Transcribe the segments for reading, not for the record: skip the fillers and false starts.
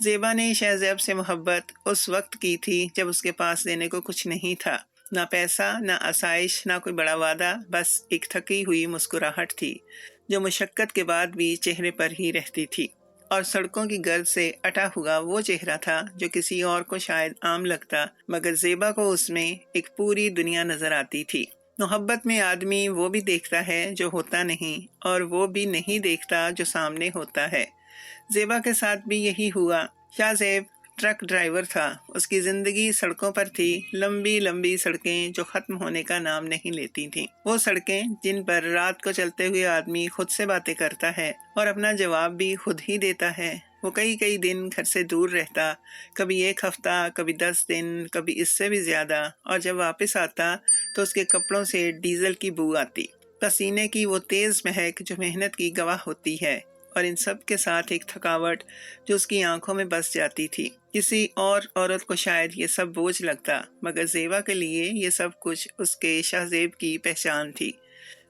زیبا نے شہزیب سے محبت اس وقت کی تھی جب اس کے پاس دینے کو کچھ نہیں تھا، نہ پیسہ، نہ آسائش، نہ کوئی بڑا وعدہ، بس ایک تھکی ہوئی مسکراہٹ تھی جو مشقت کے بعد بھی چہرے پر ہی رہتی تھی، اور سڑکوں کی گرد سے اٹا ہوا وہ چہرہ تھا جو کسی اور کو شاید عام لگتا، مگر زیبا کو اس میں ایک پوری دنیا نظر آتی تھی۔ محبت میں آدمی وہ بھی دیکھتا ہے جو ہوتا نہیں، اور وہ بھی نہیں دیکھتا جو سامنے ہوتا ہے۔ زیبا کے ساتھ بھی یہی ہوا۔ شاہ زیب ٹرک ڈرائیور تھا، اس کی زندگی سڑکوں پر تھی، لمبی لمبی سڑکیں جو ختم ہونے کا نام نہیں لیتی تھیں، وہ سڑکیں جن پر رات کو چلتے ہوئے آدمی خود سے باتیں کرتا ہے اور اپنا جواب بھی خود ہی دیتا ہے۔ وہ کئی دن گھر سے دور رہتا، کبھی 1 ہفتہ، کبھی 10 دن، کبھی اس سے بھی زیادہ، اور جب واپس آتا تو اس کے کپڑوں سے ڈیزل کی بو آتی، پسینے کی وہ تیز مہک جو محنت کی گواہ ہوتی ہے، اور ان سب کے ساتھ ایک تھکاوٹ جو اس کی آنکھوں میں بس جاتی تھی۔ کسی اور عورت کو شاید یہ سب بوجھ لگتا، مگر زیبا کے لیے یہ سب کچھ اس کے شاہ زیب کی پہچان تھی۔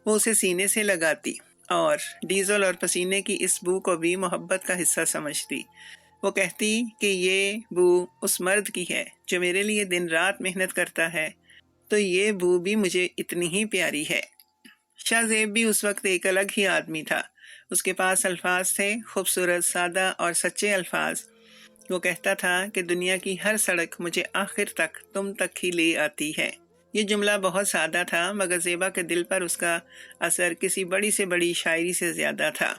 وہ اسے سینے سے لگاتی اور ڈیزل اور پسینے کی اس بو کو بھی محبت کا حصہ سمجھتی۔ وہ کہتی کہ یہ بو اس مرد کی ہے جو میرے لیے دن رات محنت کرتا ہے، تو یہ بو بھی مجھے اتنی ہی پیاری ہے۔ شاہ زیب بھی اس وقت ایک الگ ہی آدمی تھا۔ اس کے پاس الفاظ تھے، خوبصورت، سادہ اور سچے الفاظ۔ وہ کہتا تھا کہ دنیا کی ہر سڑک مجھے آخر تک تم تک ہی لے آتی ہے۔ یہ جملہ بہت سادہ تھا، مگر زیبا کے دل پر اس کا اثر کسی بڑی سے بڑی شاعری سے زیادہ تھا۔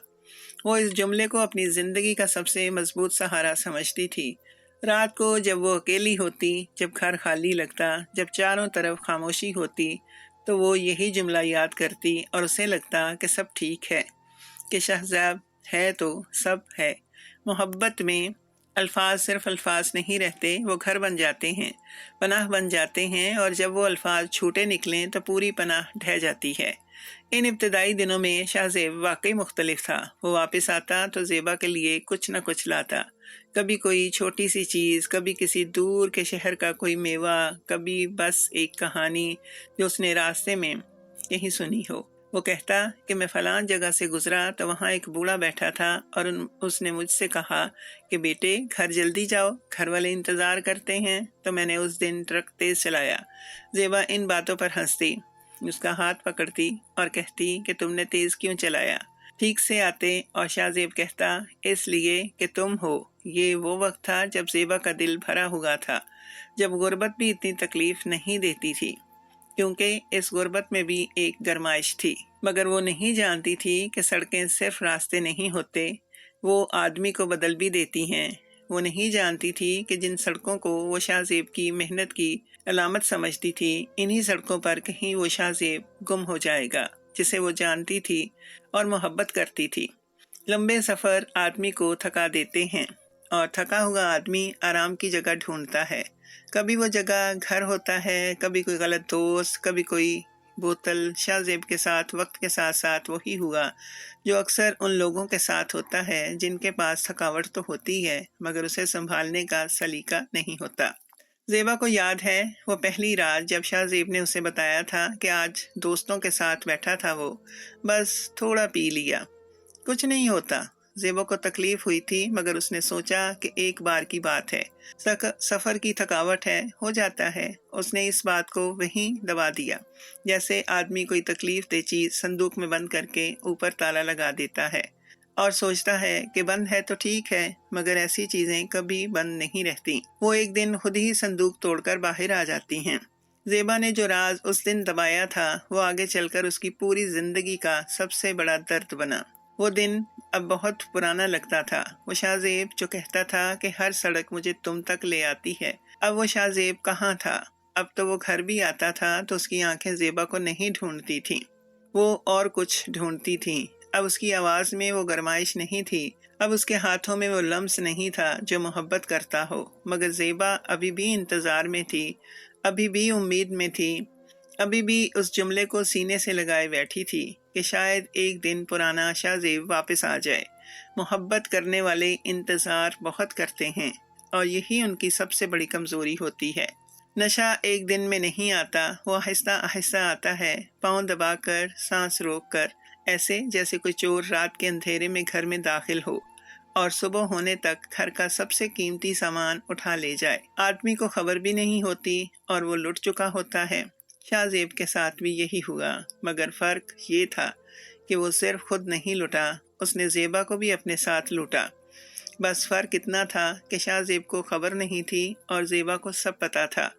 وہ اس جملے کو اپنی زندگی کا سب سے مضبوط سہارا سمجھتی تھی۔ رات کو جب وہ اکیلی ہوتی، جب گھر خالی لگتا، جب چاروں طرف خاموشی ہوتی، تو وہ یہی جملہ یاد کرتی اور اسے لگتا کہ سب ٹھیک ہے، کہ شہزاب ہے تو سب ہے۔ محبت میں الفاظ صرف الفاظ نہیں رہتے، وہ گھر بن جاتے ہیں، پناہ بن جاتے ہیں، اور جب وہ الفاظ چھوٹے نکلیں تو پوری پناہ ڈھہ جاتی ہے۔ ان ابتدائی دنوں میں شاہ زیب واقعی مختلف تھا۔ وہ واپس آتا تو زیبا کے لیے کچھ نہ کچھ لاتا، کبھی کوئی چھوٹی سی چیز، کبھی کسی دور کے شہر کا کوئی میوہ، کبھی بس ایک کہانی جو اس نے راستے میں کہیں سنی ہو۔ وہ کہتا کہ میں فلاں جگہ سے گزرا تو وہاں ایک بوڑھا بیٹھا تھا، اور اس نے مجھ سے کہا کہ بیٹے گھر جلدی جاؤ، گھر والے انتظار کرتے ہیں، تو میں نے اس دن ٹرک تیز چلایا۔ زیبا ان باتوں پر ہنستی، اس کا ہاتھ پکڑتی اور کہتی کہ تم نے تیز کیوں چلایا؟ ٹھیک سے آتے، اور شاہ زیب کہتا اس لیے کہ تم ہو۔ یہ وہ وقت تھا جب زیبا کا دل بھرا ہوا تھا، جب غربت بھی اتنی تکلیف نہیں دیتی تھی، کیونکہ اس غربت میں بھی ایک گرمائش تھی، مگر وہ نہیں جانتی تھی کہ سڑکیں صرف راستے نہیں ہوتے، وہ آدمی کو بدل بھی دیتی ہیں۔ وہ نہیں جانتی تھی کہ جن سڑکوں کو وہ شاہ زیب کی محنت کی علامت سمجھتی تھی، انہی سڑکوں پر کہیں وہ شاہ زیب گم ہو جائے گا جسے وہ جانتی تھی اور محبت کرتی تھی۔ لمبے سفر آدمی کو تھکا دیتے ہیں، اور تھکا ہوا آدمی آرام کی جگہ ڈھونڈتا ہے۔ کبھی وہ جگہ گھر ہوتا ہے، کبھی کوئی غلط دوست، کبھی کوئی بوتل۔ شاہ زیب کے ساتھ وقت کے ساتھ ساتھ وہی ہوا جو اکثر ان لوگوں کے ساتھ ہوتا ہے جن کے پاس تھکاوٹ تو ہوتی ہے، مگر اسے سنبھالنے کا سلیقہ نہیں ہوتا۔ زیبا کو یاد ہے وہ پہلی رات جب شاہ زیب نے اسے بتایا تھا کہ آج دوستوں کے ساتھ بیٹھا تھا، وہ بس تھوڑا پی لیا، کچھ نہیں ہوتا۔ زیبا کو تکلیف ہوئی تھی، مگر اس نے سوچا کہ ایک بار کی بات ہے، سفر کی تھکاوٹ ہے، ہو جاتا ہے۔ اس نے اس بات کو وہیں دبا دیا، جیسے آدمی کوئی تکلیف دہ چیز صندوق میں بند کر کے اوپر تالا لگا دیتا ہے اور سوچتا ہے کہ بند ہے تو ٹھیک ہے، مگر ایسی چیزیں کبھی بند نہیں رہتی، وہ ایک دن خود ہی صندوق توڑ کر باہر آ جاتی ہیں۔ زیبا نے جو راز اس دن دبایا تھا، وہ آگے چل کر اس کی پوری زندگی کا سب سے بڑا درد بنا۔ وہ دن اب بہت پرانا لگتا تھا، وہ شاہ زیب جو کہتا تھا کہ ہر سڑک مجھے تم تک لے آتی ہے۔ اب وہ شاہ زیب کہاں تھا؟ اب تو وہ گھر بھی آتا تھا تو اس کی آنکھیں زیبا کو نہیں ڈھونڈتی تھیں، وہ اور کچھ ڈھونڈتی تھیں۔ اب اس کی آواز میں وہ گرمائش نہیں تھی، اب اس کے ہاتھوں میں وہ لمس نہیں تھا جو محبت کرتا ہو، مگر زیبا ابھی بھی انتظار میں تھی، ابھی بھی امید میں تھی، ابھی بھی اس جملے کو سینے سے لگائے بیٹھی تھی کہ شاید ایک دن پرانا شاہ زیب واپس آ جائے۔ محبت کرنے والے انتظار بہت کرتے ہیں، اور یہی ان کی سب سے بڑی کمزوری ہوتی ہے۔ نشہ ایک دن میں نہیں آتا، وہ آہستہ آہستہ آتا ہے، پاؤں دبا کر، سانس روک کر، ایسے جیسے کوئی چور رات کے اندھیرے میں گھر میں داخل ہو اور صبح ہونے تک گھر کا سب سے قیمتی سامان اٹھا لے جائے۔ آدمی کو خبر بھی نہیں ہوتی اور وہ لٹ چکا ہوتا ہے۔ شاہ زیب کے ساتھ بھی یہی ہوا، مگر فرق یہ تھا کہ وہ صرف خود نہیں لٹا، اس نے زیبا کو بھی اپنے ساتھ لوٹا۔ بس فرق اتنا تھا کہ شاہ زیب کو خبر نہیں تھی اور زیبا کو سب پتا تھا،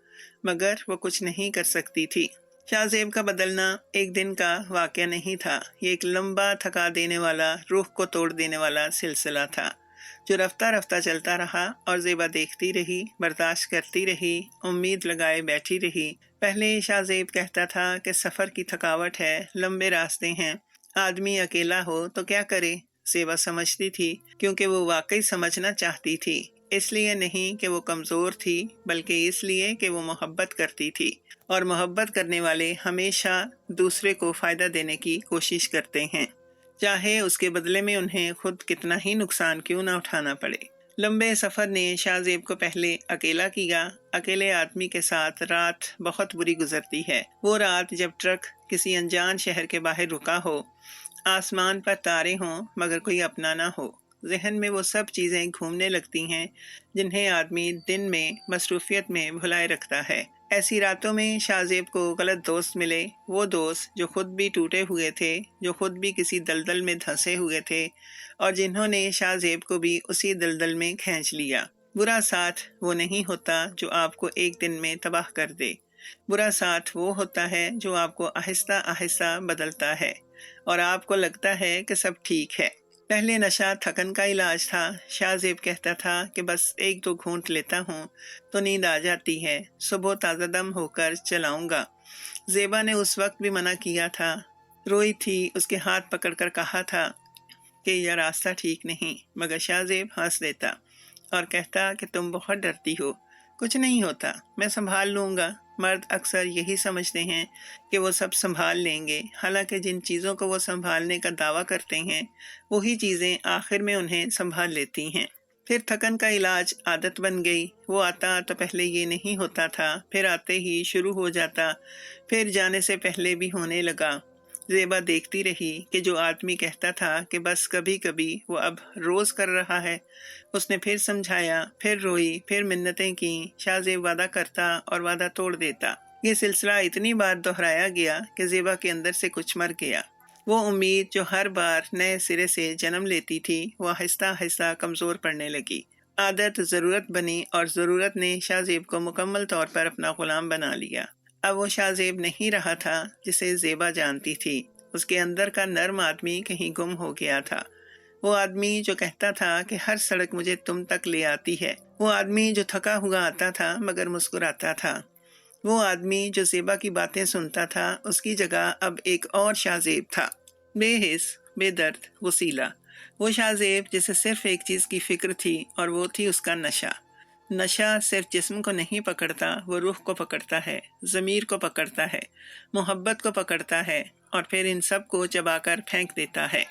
مگر وہ کچھ نہیں کر سکتی تھی۔ شاہ زیب کا بدلنا ایک دن کا واقعہ نہیں تھا، یہ ایک لمبا، تھکا دینے والا، روح کو توڑ دینے والا سلسلہ تھا جو رفتہ رفتہ چلتا رہا، اور زیبا دیکھتی رہی، برداشت کرتی رہی، امید لگائے بیٹھی رہی۔ پہلے شاہ زیب کہتا تھا کہ سفر کی تھکاوٹ ہے، لمبے راستے ہیں، آدمی اکیلا ہو تو کیا کرے۔ زیبا سمجھتی تھی، کیونکہ وہ واقعی سمجھنا چاہتی تھی، اس لیے نہیں کہ وہ کمزور تھی، بلکہ اس لیے کہ وہ محبت کرتی تھی، اور محبت کرنے والے ہمیشہ دوسرے کو فائدہ دینے کی کوشش کرتے ہیں، چاہے اس کے بدلے میں انہیں خود کتنا ہی نقصان کیوں نہ اٹھانا پڑے۔ لمبے سفر نے شاہ زیب کو پہلے اکیلا کیا۔ اکیلے آدمی کے ساتھ رات بہت بری گزرتی ہے۔ وہ رات جب ٹرک کسی انجان شہر کے باہر رکا ہو، آسمان پر تارے ہوں مگر کوئی اپنا نہ ہو، ذہن میں وہ سب چیزیں گھومنے لگتی ہیں جنہیں آدمی دن میں مصروفیت میں بھلائے رکھتا ہے۔ ایسی راتوں میں شاہ زیب کو غلط دوست ملے، وہ دوست جو خود بھی ٹوٹے ہوئے تھے، جو خود بھی کسی دلدل میں دھنسے ہوئے تھے، اور جنہوں نے شاہ زیب کو بھی اسی دلدل میں کھینچ لیا۔ برا ساتھ وہ نہیں ہوتا جو آپ کو ایک دن میں تباہ کر دے، برا ساتھ وہ ہوتا ہے جو آپ کو آہستہ آہستہ بدلتا ہے، اور آپ کو لگتا ہے کہ سب ٹھیک ہے۔ پہلے نشہ تھکن کا علاج تھا۔ شاہ زیب کہتا تھا کہ بس ایک دو گھونٹ لیتا ہوں تو نیند آ جاتی ہے، صبح تازہ دم ہو کر چلاؤں گا۔ زیبا نے اس وقت بھی منع کیا تھا، روئی تھی، اس کے ہاتھ پکڑ کر کہا تھا کہ یہ راستہ ٹھیک نہیں، مگر شاہ زیب ہنس دیتا اور کہتا کہ تم بہت ڈرتی ہو، کچھ نہیں ہوتا، میں سنبھال لوں گا۔ مرد اکثر یہی سمجھتے ہیں کہ وہ سب سنبھال لیں گے، حالانکہ جن چیزوں کو وہ سنبھالنے کا دعویٰ کرتے ہیں وہی چیزیں آخر میں انہیں سنبھال لیتی ہیں۔ پھر تھکن کا علاج عادت بن گئی، وہ آتا تو پہلے یہ نہیں ہوتا تھا، پھر آتے ہی شروع ہو جاتا، پھر جانے سے پہلے بھی ہونے لگا۔ زیبا دیکھتی رہی کہ جو آدمی کہتا تھا کہ بس کبھی کبھی، وہ اب روز کر رہا ہے۔ اس نے پھر سمجھایا، پھر روئی، پھر منتیں کی۔ شاہ زیب وعدہ کرتا اور وعدہ توڑ دیتا۔ یہ سلسلہ اتنی بار دہرایا گیا کہ زیبا کے اندر سے کچھ مر گیا۔ وہ امید جو ہر بار نئے سرے سے جنم لیتی تھی، وہ آہستہ آہستہ کمزور پڑنے لگی۔ عادت ضرورت بنی، اور ضرورت نے شاہ زیب کو مکمل طور پر اپنا غلام بنا لیا۔ اب وہ شاہ زیب نہیں رہا تھا جسے زیبا جانتی تھی۔ اس کے اندر کا نرم آدمی کہیں گم ہو گیا تھا۔ وہ آدمی جو کہتا تھا کہ ہر سڑک مجھے تم تک لے آتی ہے، وہ آدمی جو تھکا ہوا آتا تھا مگر مسکراتا تھا، وہ آدمی جو زیبا کی باتیں سنتا تھا، اس کی جگہ اب ایک اور شاہ زیب تھا، بے حس، بے درد، وسیلہ۔ وہ شاہ زیب جسے صرف ایک چیز کی فکر تھی، اور وہ تھی اس کا نشہ۔ نشہ صرف جسم کو نہیں پکڑتا، وہ روح کو پکڑتا ہے، ضمیر کو پکڑتا ہے، محبت کو پکڑتا ہے، اور پھر ان سب کو چبا کر پھینک دیتا ہے۔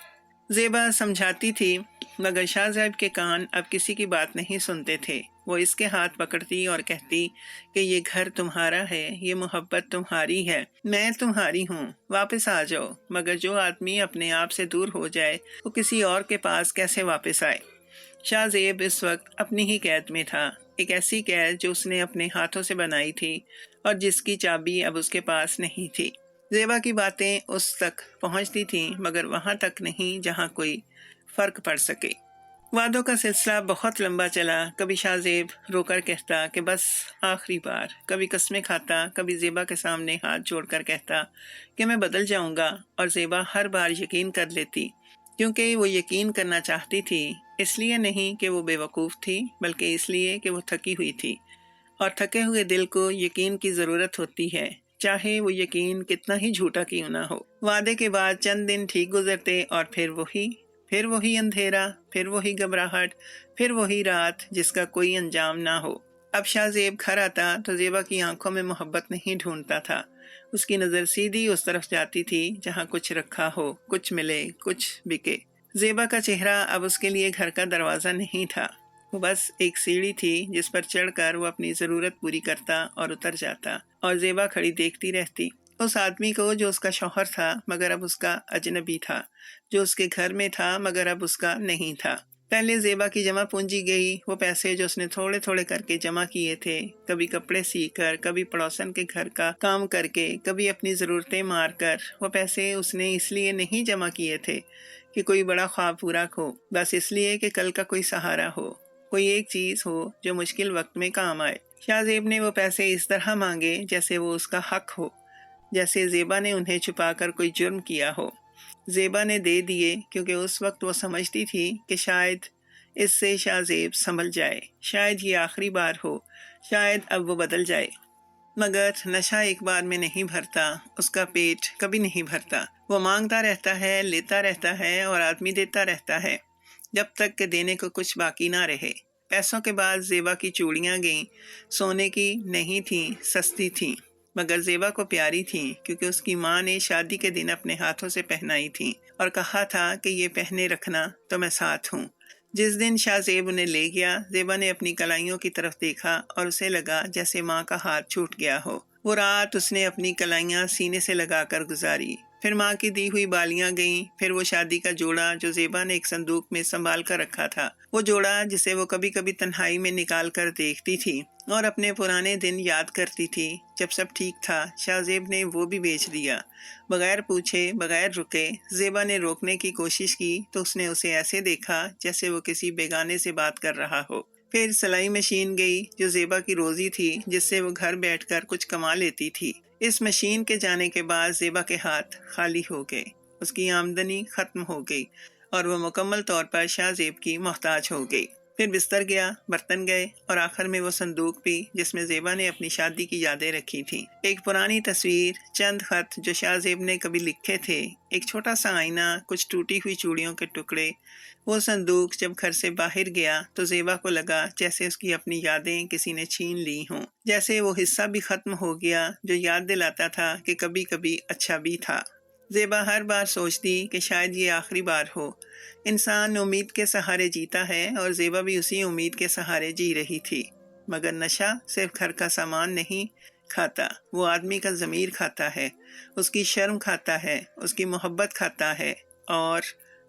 زیبا سمجھاتی تھی، مگر شاہ زیب کے کان اب کسی کی بات نہیں سنتے تھے۔ وہ اس کے ہاتھ پکڑتی اور کہتی کہ یہ گھر تمہارا ہے، یہ محبت تمہاری ہے، میں تمہاری ہوں، واپس آ جاؤ۔ مگر جو آدمی اپنے آپ سے دور ہو جائے وہ کسی اور کے پاس کیسے واپس آئے؟ شاہ زیب اس وقت اپنی ہی قید میں تھا، ایک ایسی قید جو اس نے اپنے ہاتھوں سے بنائی تھی اور جس کی چابی اب اس کے پاس نہیں تھی۔ زیبا کی باتیں اس تک پہنچتی تھیں، مگر وہاں تک نہیں جہاں کوئی فرق پڑ سکے۔ وعدوں کا سلسلہ بہت لمبا چلا۔ کبھی شاہ زیب رو کر کہتا کہ بس آخری بار، کبھی قسمیں کھاتا، کبھی زیبا کے سامنے ہاتھ جوڑ کر کہتا کہ میں بدل جاؤں گا، اور زیبا ہر بار یقین کر لیتی، کیونکہ وہ یقین کرنا چاہتی تھی، اس لیے نہیں کہ وہ بے وقوف تھی، بلکہ اس لیے کہ وہ تھکی ہوئی تھی، اور تھکے ہوئے دل کو یقین کی ضرورت ہوتی ہے، چاہے وہ یقین کتنا ہی جھوٹا کیوں نہ ہو۔ وعدے کے بعد چند دن ٹھیک گزرتے، اور پھر وہی اندھیرا، پھر وہی گھبراہٹ، پھر وہی رات جس کا کوئی انجام نہ ہو۔ اب شاہ زیب گھر آتا تو زیبا کی آنکھوں میں محبت نہیں ڈھونڈتا تھا، اس کی نظر سیدھی اس طرف جاتی تھی جہاں کچھ رکھا ہو، کچھ ملے، کچھ بکے۔ زیبا کا چہرہ اب اس کے لیے گھر کا دروازہ نہیں تھا، وہ بس ایک سیڑھی تھی جس پر چڑھ کر وہ اپنی ضرورت پوری کرتا اور اتر جاتا، اور زیبا کھڑی دیکھتی رہتی اس آدمی کو جو اس کا شوہر تھا مگر اب اس کا اجنبی تھا، جو اس کے گھر میں تھا مگر اب اس کا نہیں تھا۔ پہلے زیبا کی جمع پونجی گئی وہ پیسے جو اس نے تھوڑے تھوڑے کر کے جمع کیے تھے، کبھی کپڑے سی کر، کبھی پڑوسن کے گھر کا کام کر کے، کبھی اپنی ضرورتیں مار کر۔ وہ پیسے اس نے اس لیے نہیں جمع کیے تھے کہ کوئی بڑا خواب پورا ہو، بس اس لیے کہ کل کا کوئی سہارا ہو، کوئی ایک چیز ہو جو مشکل وقت میں کام آئے۔ شاہ زیب نے وہ پیسے اس طرح مانگے جیسے وہ اس کا حق ہو، جیسے زیبا نے انہیں چھپا کر کوئی جرم کیا ہو۔ زیبا نے دے دیے کیونکہ اس وقت وہ سمجھتی تھی کہ شاید اس سے شاہ زیب سنبھل جائے، شاید یہ آخری بار ہو، شاید اب وہ بدل جائے۔ مگر نشہ ایک بار میں نہیں بھرتا، اس کا پیٹ کبھی نہیں بھرتا۔ وہ مانگتا رہتا ہے، لیتا رہتا ہے اور آدمی دیتا رہتا ہے جب تک کہ دینے کو کچھ باقی نہ رہے۔ پیسوں کے بعد زیبا کی چوڑیاں گئیں، سونے کی نہیں تھیں، سستی تھیں، مگر زیبا کو پیاری تھیں کیونکہ اس کی ماں نے شادی کے دن اپنے ہاتھوں سے پہنائی تھیں اور کہا تھا کہ یہ پہنے رکھنا تو میں ساتھ ہوں۔ جس دن شاہ زیب انہیں لے گیا، زیبا نے اپنی کلائیوں کی طرف دیکھا اور اسے لگا جیسے ماں کا ہاتھ چھوٹ گیا ہو۔ وہ رات اس نے اپنی کلائیاں سینے سے لگا کر گزاری۔ پھر ماں کی دی ہوئی بالیاں گئیں، پھر وہ شادی کا جوڑا جو زیبا نے ایک صندوق میں سنبھال کر رکھا تھا، وہ جوڑا جسے وہ کبھی کبھی تنہائی میں نکال کر دیکھتی تھی اور اپنے پرانے دن یاد کرتی تھی جب سب ٹھیک تھا۔ شاہ زیب نے وہ بھی بیچ دیا، بغیر پوچھے، بغیر رکے۔ زیبا نے روکنے کی کوشش کی تو اس نے اسے ایسے دیکھا جیسے وہ کسی بیگانے سے بات کر رہا ہو۔ پھر سلائی مشین گئی جو زیبا کی روزی تھی، جس سے وہ گھر بیٹھ کر کچھ کما لیتی تھی۔ اس مشین کے جانے کے بعد زیبا کے ہاتھ خالی ہو گئے، اس کی آمدنی ختم ہو گئی اور وہ مکمل طور پر شاہ زیب کی محتاج ہو گئی۔ پھر بستر گیا، برتن گئے اور آخر میں وہ صندوق بھی جس میں زیبا نے اپنی شادی کی یادیں رکھی تھیں۔ ایک پرانی تصویر، چند خط جو شاہ زیب نے کبھی لکھے تھے، ایک چھوٹا سا آئینہ، کچھ ٹوٹی ہوئی چوڑیوں کے ٹکڑے۔ وہ صندوق جب گھر سے باہر گیا تو زیبا کو لگا جیسے اس کی اپنی یادیں کسی نے چھین لی ہوں، جیسے وہ حصہ بھی ختم ہو گیا جو یاد دلاتا تھا کہ کبھی کبھی اچھا بھی تھا۔ زیبا ہر بار سوچتی کہ شاید یہ آخری بار ہو۔ انسان امید کے سہارے جیتا ہے اور زیبا بھی اسی امید کے سہارے جی رہی تھی۔ مگر نشہ صرف گھر کا سامان نہیں کھاتا، وہ آدمی کا ضمیر کھاتا ہے، اس کی شرم کھاتا ہے، اس کی محبت کھاتا ہے اور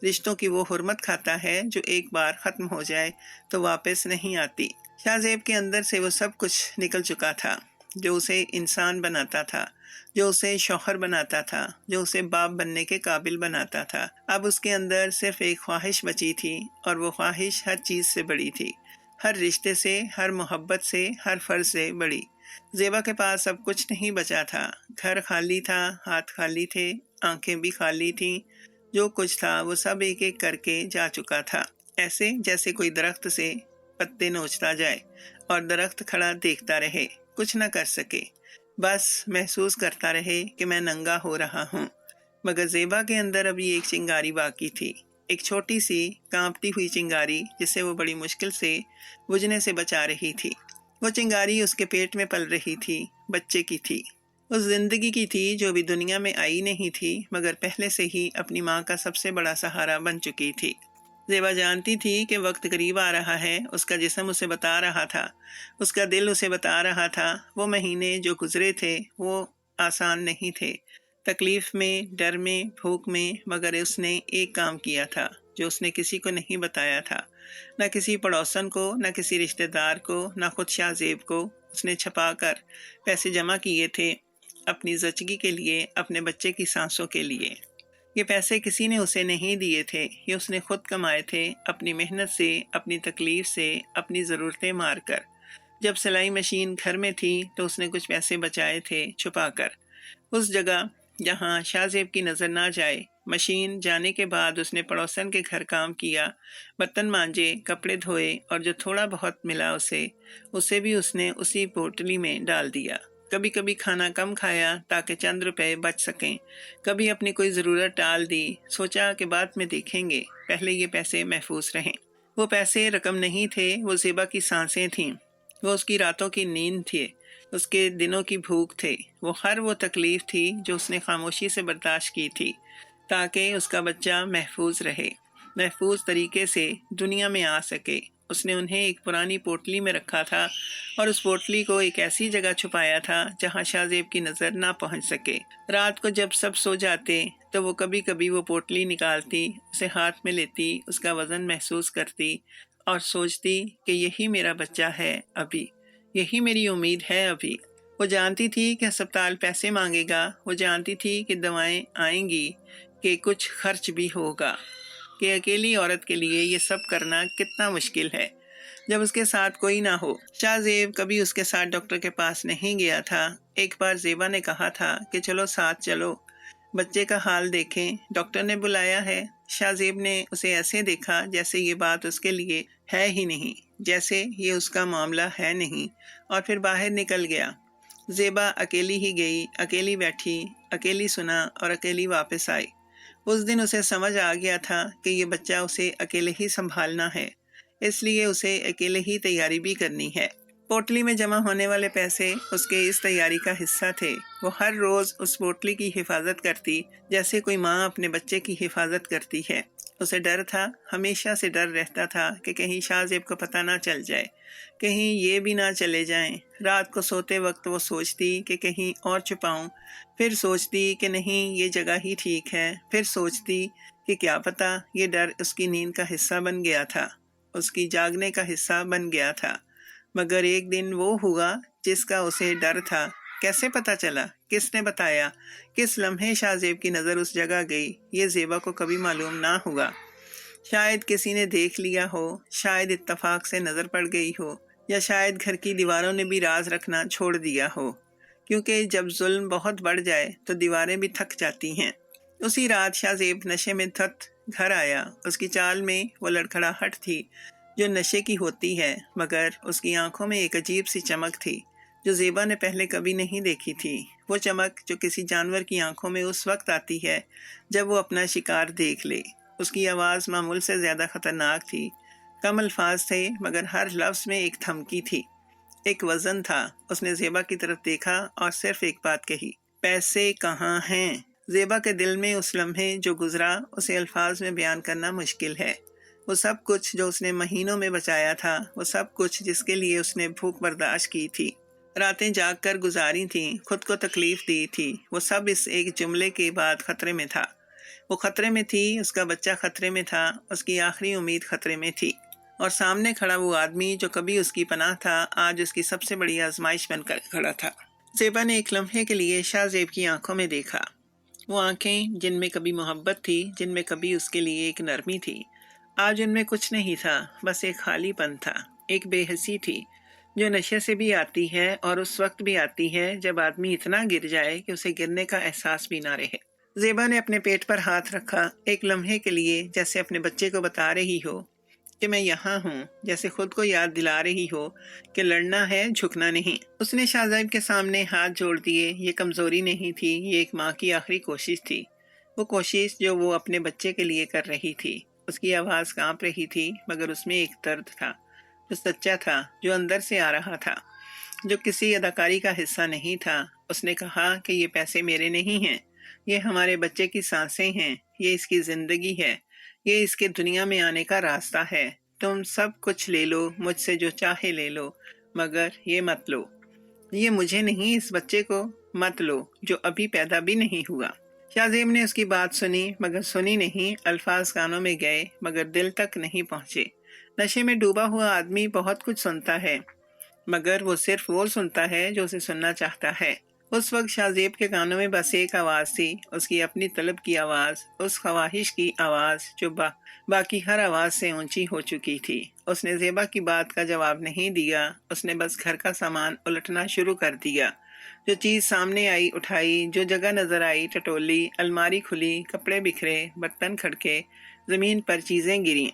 رشتوں کی وہ حرمت کھاتا ہے جو ایک بار ختم ہو جائے تو واپس نہیں آتی۔ شاہ زیب کے اندر سے وہ سب کچھ نکل چکا تھا جو اسے انسان بناتا تھا، جو اسے شوہر بناتا تھا، جو اسے باپ بننے کے قابل بناتا تھا۔ اب اس کے اندر صرف ایک خواہش بچی تھی اور وہ خواہش ہر چیز سے بڑی تھی، ہر رشتے سے، ہر محبت سے، ہر فرض سے بڑی۔ زیبا کے پاس اب کچھ نہیں بچا تھا، گھر خالی تھا، ہاتھ خالی تھے، آنکھیں بھی خالی تھیں، جو کچھ تھا وہ سب ایک ایک کر کے جا چکا تھا، ایسے جیسے کوئی درخت سے پتے نوچتا جائے اور درخت کھڑا دیکھتا رہے، کچھ نہ کر سکے، بس محسوس کرتا رہے کہ میں ننگا ہو رہا ہوں۔ مگر زیبا کے اندر ابھی ایک چنگاری باقی تھی، ایک چھوٹی سی کانپتی ہوئی چنگاری جسے وہ بڑی مشکل سے بجھنے سے بچا رہی تھی۔ وہ چنگاری اس کے پیٹ میں پل رہی تھی، بچے کی تھی، اس زندگی کی تھی جو ابھی دنیا میں آئی نہیں تھی مگر پہلے سے ہی اپنی ماں کا سب سے بڑا سہارا بن چکی تھی۔ زیبا جانتی تھی کہ وقت قریب آ رہا ہے، اس کا جسم اسے بتا رہا تھا، اس کا دل اسے بتا رہا تھا۔ وہ مہینے جو گزرے تھے وہ آسان نہیں تھے، تکلیف میں، ڈر میں، بھوک میں، مگر اس نے ایک کام کیا تھا جو اس نے کسی کو نہیں بتایا تھا، نہ کسی پڑوسن کو، نہ کسی رشتہ دار کو، نہ خود شاہ زیب کو۔ اس نے چھپا کر پیسے جمع کیے تھے اپنی زچگی کے لیے، اپنے بچے کی سانسوں کے لیے۔ یہ پیسے کسی نے اسے نہیں دیے تھے، یہ اس نے خود کمائے تھے، اپنی محنت سے، اپنی تکلیف سے، اپنی ضرورتیں مار کر۔ جب سلائی مشین گھر میں تھی تو اس نے کچھ پیسے بچائے تھے چھپا کر، اس جگہ جہاں شاہ زیب کی نظر نہ جائے۔ مشین جانے کے بعد اس نے پڑوسن کے گھر کام کیا، برتن مانجے، کپڑے دھوئے اور جو تھوڑا بہت ملا اسے بھی اس نے اسی پوٹلی میں ڈال دیا۔ کبھی کبھی کھانا کم کھایا تاکہ چند روپے بچ سکیں، کبھی اپنی کوئی ضرورت ٹال دی، سوچا کہ بعد میں دیکھیں گے، پہلے یہ پیسے محفوظ رہیں۔ وہ پیسے رقم نہیں تھے، وہ زیبا کی سانسیں تھیں، وہ اس کی راتوں کی نیند تھی، اس کے دنوں کی بھوک تھے، وہ ہر وہ تکلیف تھی جو اس نے خاموشی سے برداشت کی تھی تاکہ اس کا بچہ محفوظ رہے، محفوظ طریقے سے دنیا میں آ سکے، اس نے انہیں ایک پرانی پوٹلی میں رکھا تھا اور اس پوٹلی کو ایک ایسی جگہ چھپایا تھا جہاں شاہ زیب کی نظر نہ پہنچ سکے۔ رات کو جب سب سو جاتے تو وہ کبھی کبھی وہ پوٹلی نکالتی، اسے ہاتھ میں لیتی، اس کا وزن محسوس کرتی اور سوچتی کہ یہی میرا بچہ ہے ابھی، یہی میری امید ہے ابھی۔ وہ جانتی تھی کہ ہسپتال پیسے مانگے گا، وہ جانتی تھی کہ دوائیں آئیں گی، کہ کچھ خرچ بھی ہوگا، کہ اکیلی عورت کے لیے یہ سب کرنا کتنا مشکل ہے جب اس کے ساتھ کوئی نہ ہو۔ شاہ زیب کبھی اس کے ساتھ ڈاکٹر کے پاس نہیں گیا تھا۔ ایک بار زیبا نے کہا تھا کہ چلو ساتھ چلو، بچے کا حال دیکھیں، ڈاکٹر نے بلایا ہے۔ شاہ زیب نے اسے ایسے دیکھا جیسے یہ بات اس کے لیے ہے ہی نہیں، جیسے یہ اس کا معاملہ ہے نہیں، اور پھر باہر نکل گیا۔ زیبا اکیلی ہی گئی، اکیلی بیٹھی، اکیلی سنا اور اکیلی واپس آئی۔ اس دن اسے سمجھ آ گیا تھا کہ یہ بچہ اسے اکیلے ہی سنبھالنا ہے، اس لیے اسے اکیلے ہی تیاری بھی کرنی ہے۔ پوٹلی میں جمع ہونے والے پیسے اس کے اس تیاری کا حصہ تھے۔ وہ ہر روز اس پوٹلی کی حفاظت کرتی جیسے کوئی ماں اپنے بچے کی حفاظت کرتی ہے۔ اسے ڈر تھا، ہمیشہ سے ڈر رہتا تھا کہ کہیں شاہ زیب کو پتہ نہ چل جائے، کہیں یہ بھی نہ چلے جائیں۔ رات کو سوتے وقت وہ سوچتی کہ کہیں اور چھپاؤں، پھر سوچتی کہ نہیں یہ جگہ ہی ٹھیک ہے، پھر سوچتی کہ کیا پتہ یہ ڈر اس کی نیند کا حصہ بن گیا تھا، اس کی جاگنے کا حصہ بن گیا تھا۔ مگر ایک دن وہ ہوا جس کا اسے ڈر تھا۔ کیسے پتہ چلا؟ کس نے بتایا؟ کس لمحے شاہ زیب کی نظر اس جگہ گئی؟ یہ زیبا کو کبھی معلوم نہ ہوا۔ شاید کسی نے دیکھ لیا ہو، شاید اتفاق سے نظر پڑ گئی ہو، یا شاید گھر کی دیواروں نے بھی راز رکھنا چھوڑ دیا ہو، کیونکہ جب ظلم بہت بڑھ جائے تو دیواریں بھی تھک جاتی ہیں۔ اسی رات شاہ زیب نشے میں دھت گھر آیا۔ اس کی چال میں وہ لڑکھڑاہٹ تھی جو نشے کی ہوتی ہے، مگر اس کی آنکھوں میں ایک عجیب سی چمک تھی جو زیبا نے پہلے کبھی نہیں دیکھی تھی۔ وہ چمک جو کسی جانور کی آنکھوں میں اس وقت آتی ہے جب وہ اپنا شکار دیکھ لے۔ اس کی آواز معمول سے زیادہ خطرناک تھی۔ کم الفاظ تھے مگر ہر لفظ میں ایک دھمکی تھی، ایک وزن تھا۔ اس نے زیبا کی طرف دیکھا اور صرف ایک بات کہی، پیسے کہاں ہیں؟ زیبا کے دل میں اس لمحے جو گزرا اسے الفاظ میں بیان کرنا مشکل ہے۔ وہ سب کچھ جو اس نے مہینوں میں بچایا تھا، وہ سب کچھ جس کے لیے اس نے بھوک برداشت کی تھی، راتیں جاگ کر گزاری تھیں، خود کو تکلیف دی تھی، وہ سب اس ایک جملے کے بعد خطرے میں تھا۔ وہ خطرے میں تھی، اس کا بچہ خطرے میں تھا، اس کی آخری امید خطرے میں تھی، اور سامنے کھڑا وہ آدمی جو کبھی اس کی پناہ تھا آج اس کی سب سے بڑی آزمائش بن کر کھڑا تھا۔ زیبا نے ایک لمحے کے لیے شاہ زیب کی آنکھوں میں دیکھا، وہ آنکھیں جن میں کبھی محبت تھی، جن میں کبھی اس کے لیے ایک نرمی تھی۔ آج ان میں کچھ نہیں تھا، بس ایک خالی پن تھا، ایک بے حسی تھی جو نشے سے بھی آتی ہے اور اس وقت بھی آتی ہے جب آدمی اتنا گر جائے کہ اسے گرنے کا احساس بھی نہ رہے۔ زیبا نے اپنے پیٹ پر ہاتھ رکھا، ایک لمحے کے لیے جیسے اپنے بچے کو بتا رہی ہو کہ میں یہاں ہوں، جیسے خود کو یاد دلا رہی ہو کہ لڑنا ہے، جھکنا نہیں۔ اس نے شاہ زیب کے سامنے ہاتھ جوڑ دیے۔ یہ کمزوری نہیں تھی، یہ ایک ماں کی آخری کوشش تھی، وہ کوشش جو وہ اپنے بچے کے لیے کر رہی تھی۔ اس کی آواز کانپ رہی تھی مگر اس میں ایک درد تھا جو سچا تھا، جو اندر سے آ رہا تھا، جو کسی اداکاری کا حصہ نہیں تھا۔ اس نے کہا کہ یہ پیسے میرے نہیں ہیں، یہ ہمارے بچے کی سانسیں ہیں، یہ اس کی زندگی ہے، یہ اس کے دنیا میں آنے کا راستہ ہے۔ تم سب کچھ لے لو، مجھ سے جو چاہے لے لو، مگر یہ مت لو، یہ مجھے نہیں، اس بچے کو مت لو جو ابھی پیدا بھی نہیں ہوا۔ شاہ زیب نے اس کی بات سنی مگر سنی نہیں، الفاظ کانوں میں گئے مگر دل تک نہیں پہنچے۔ نشے میں ڈوبا ہوا آدمی بہت کچھ سنتا ہے مگر وہ صرف وہ سنتا ہے جو اسے سننا چاہتا ہے۔ اس وقت شاہ زیب کے کانوں میں بس ایک آواز تھی، اس کی اپنی طلب کی آواز، اس خواہش کی آواز جو باقی ہر آواز سے اونچی ہو چکی تھی۔ اس نے زیبا کی بات کا جواب نہیں دیا، اس نے بس گھر کا سامان الٹنا شروع کر دیا۔ جو چیز سامنے آئی اٹھائی، جو جگہ نظر آئی ٹٹولی، الماری کھلی، کپڑے بکھرے، برتن کھڑکے، زمین پر چیزیں گریں۔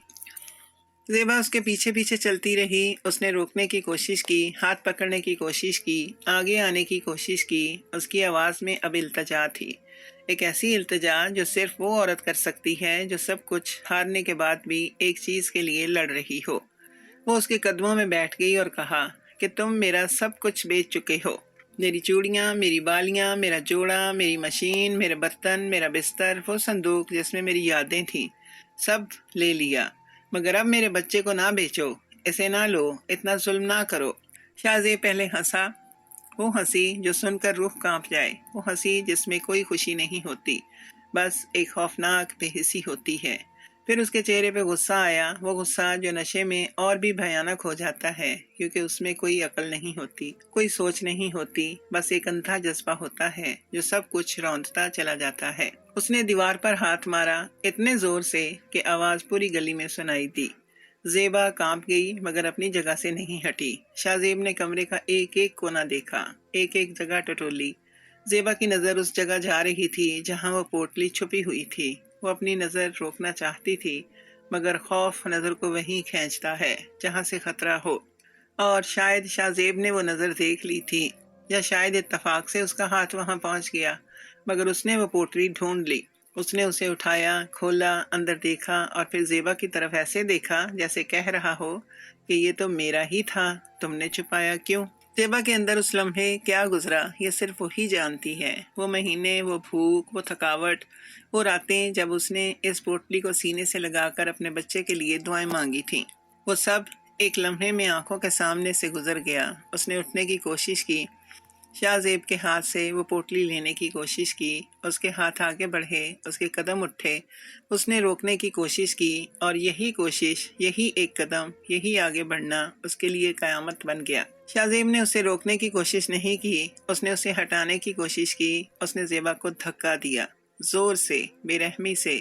زیبا اس کے پیچھے پیچھے چلتی رہی۔ اس نے روکنے کی کوشش کی، ہاتھ پکڑنے کی کوشش کی، آگے آنے کی کوشش کی۔ اس کی آواز میں اب التجا تھی، ایک ایسی التجا جو صرف وہ عورت کر سکتی ہے جو سب کچھ ہارنے کے بعد بھی ایک چیز کے لیے لڑ رہی ہو۔ وہ اس کے قدموں میں بیٹھ گئی اور کہا کہ تم میرا سب کچھ بیچ چکے ہو، میری چوڑیاں، میری بالیاں، میرا جوڑا، میری مشین، میرے برتن، میرا بستر، وہ صندوق جس میں میری یادیں تھیں، سب لے لیا، مگر اب میرے بچے کو نہ بیچو۔ اسے نہ لو، اتنا ظلم نہ کرو۔ شاہ زیب پہلے ہنسا، وہ ہنسی جو سن کر روح کانپ جائے، وہ ہنسی جس میں کوئی خوشی نہیں ہوتی، بس ایک خوفناک بے حسی ہوتی ہے۔ پھر اس کے چہرے پہ غصہ آیا، وہ غصہ جو نشے میں اور بھی بھیانک ہو جاتا ہے، کیونکہ اس میں کوئی عقل نہیں ہوتی، کوئی سوچ نہیں ہوتی، بس ایک اندھا جذبہ ہوتا ہے جو سب کچھ روندتا چلا جاتا ہے۔ اس نے دیوار پر ہاتھ مارا اتنے زور سے کہ آواز پوری گلی میں سنائی دی۔ زیبا کانپ گئی مگر اپنی جگہ سے نہیں ہٹی۔ شاہ زیب نے کمرے کا ایک ایک کونا دیکھا، ایک ایک جگہ ٹٹولی۔ زیبا کی نظر اس جگہ جا رہی تھی جہاں وہ پوٹلی چھپی ہوئی تھی۔ وہ اپنی نظر روکنا چاہتی تھی مگر خوف نظر کو وہیں کھینچتا ہے جہاں سے خطرہ ہو، اور شاید شاہ زیب نے وہ نظر دیکھ لی تھی، یا شاید اتفاق سے اس کا ہاتھ وہاں پہنچ گیا، مگر اس نے وہ پوٹلی ڈھونڈ لی۔ اس نے اسے اٹھایا، کھولا، اندر دیکھا اور پھر زیبا کی طرف ایسے دیکھا جیسے کہہ رہا ہو کہ یہ تو میرا ہی تھا، تم نے چھپایا کیوں؟ زیبا کے اندر اس لمحے کیا گزرا یہ صرف وہی جانتی ہے۔ وہ مہینے، وہ بھوک، وہ تھکاوٹ، وہ راتیں جب اس نے اس پوٹلی کو سینے سے لگا کر اپنے بچے کے لیے دعائیں مانگی تھیں، وہ سب ایک لمحے میں آنکھوں کے سامنے سے گزر گیا۔ اس نے اٹھنے کی کوشش کی، شاہ زیب کے ہاتھ سے وہ پوٹلی لینے کی کوشش کی، اس کے ہاتھ آگے بڑھے، اس کے قدم اٹھے، اس نے روکنے کی کوشش کی، اور یہی کوشش، یہی ایک قدم، یہی آگے بڑھنا اس کے لیے قیامت بن گیا۔ شاہ زیب نے اسے روکنے کی کوشش نہیں کی، اس نے اسے ہٹانے کی کوشش کی۔ اس نے زیبا کو دھکا دیا، زور سے، بے رحمی سے،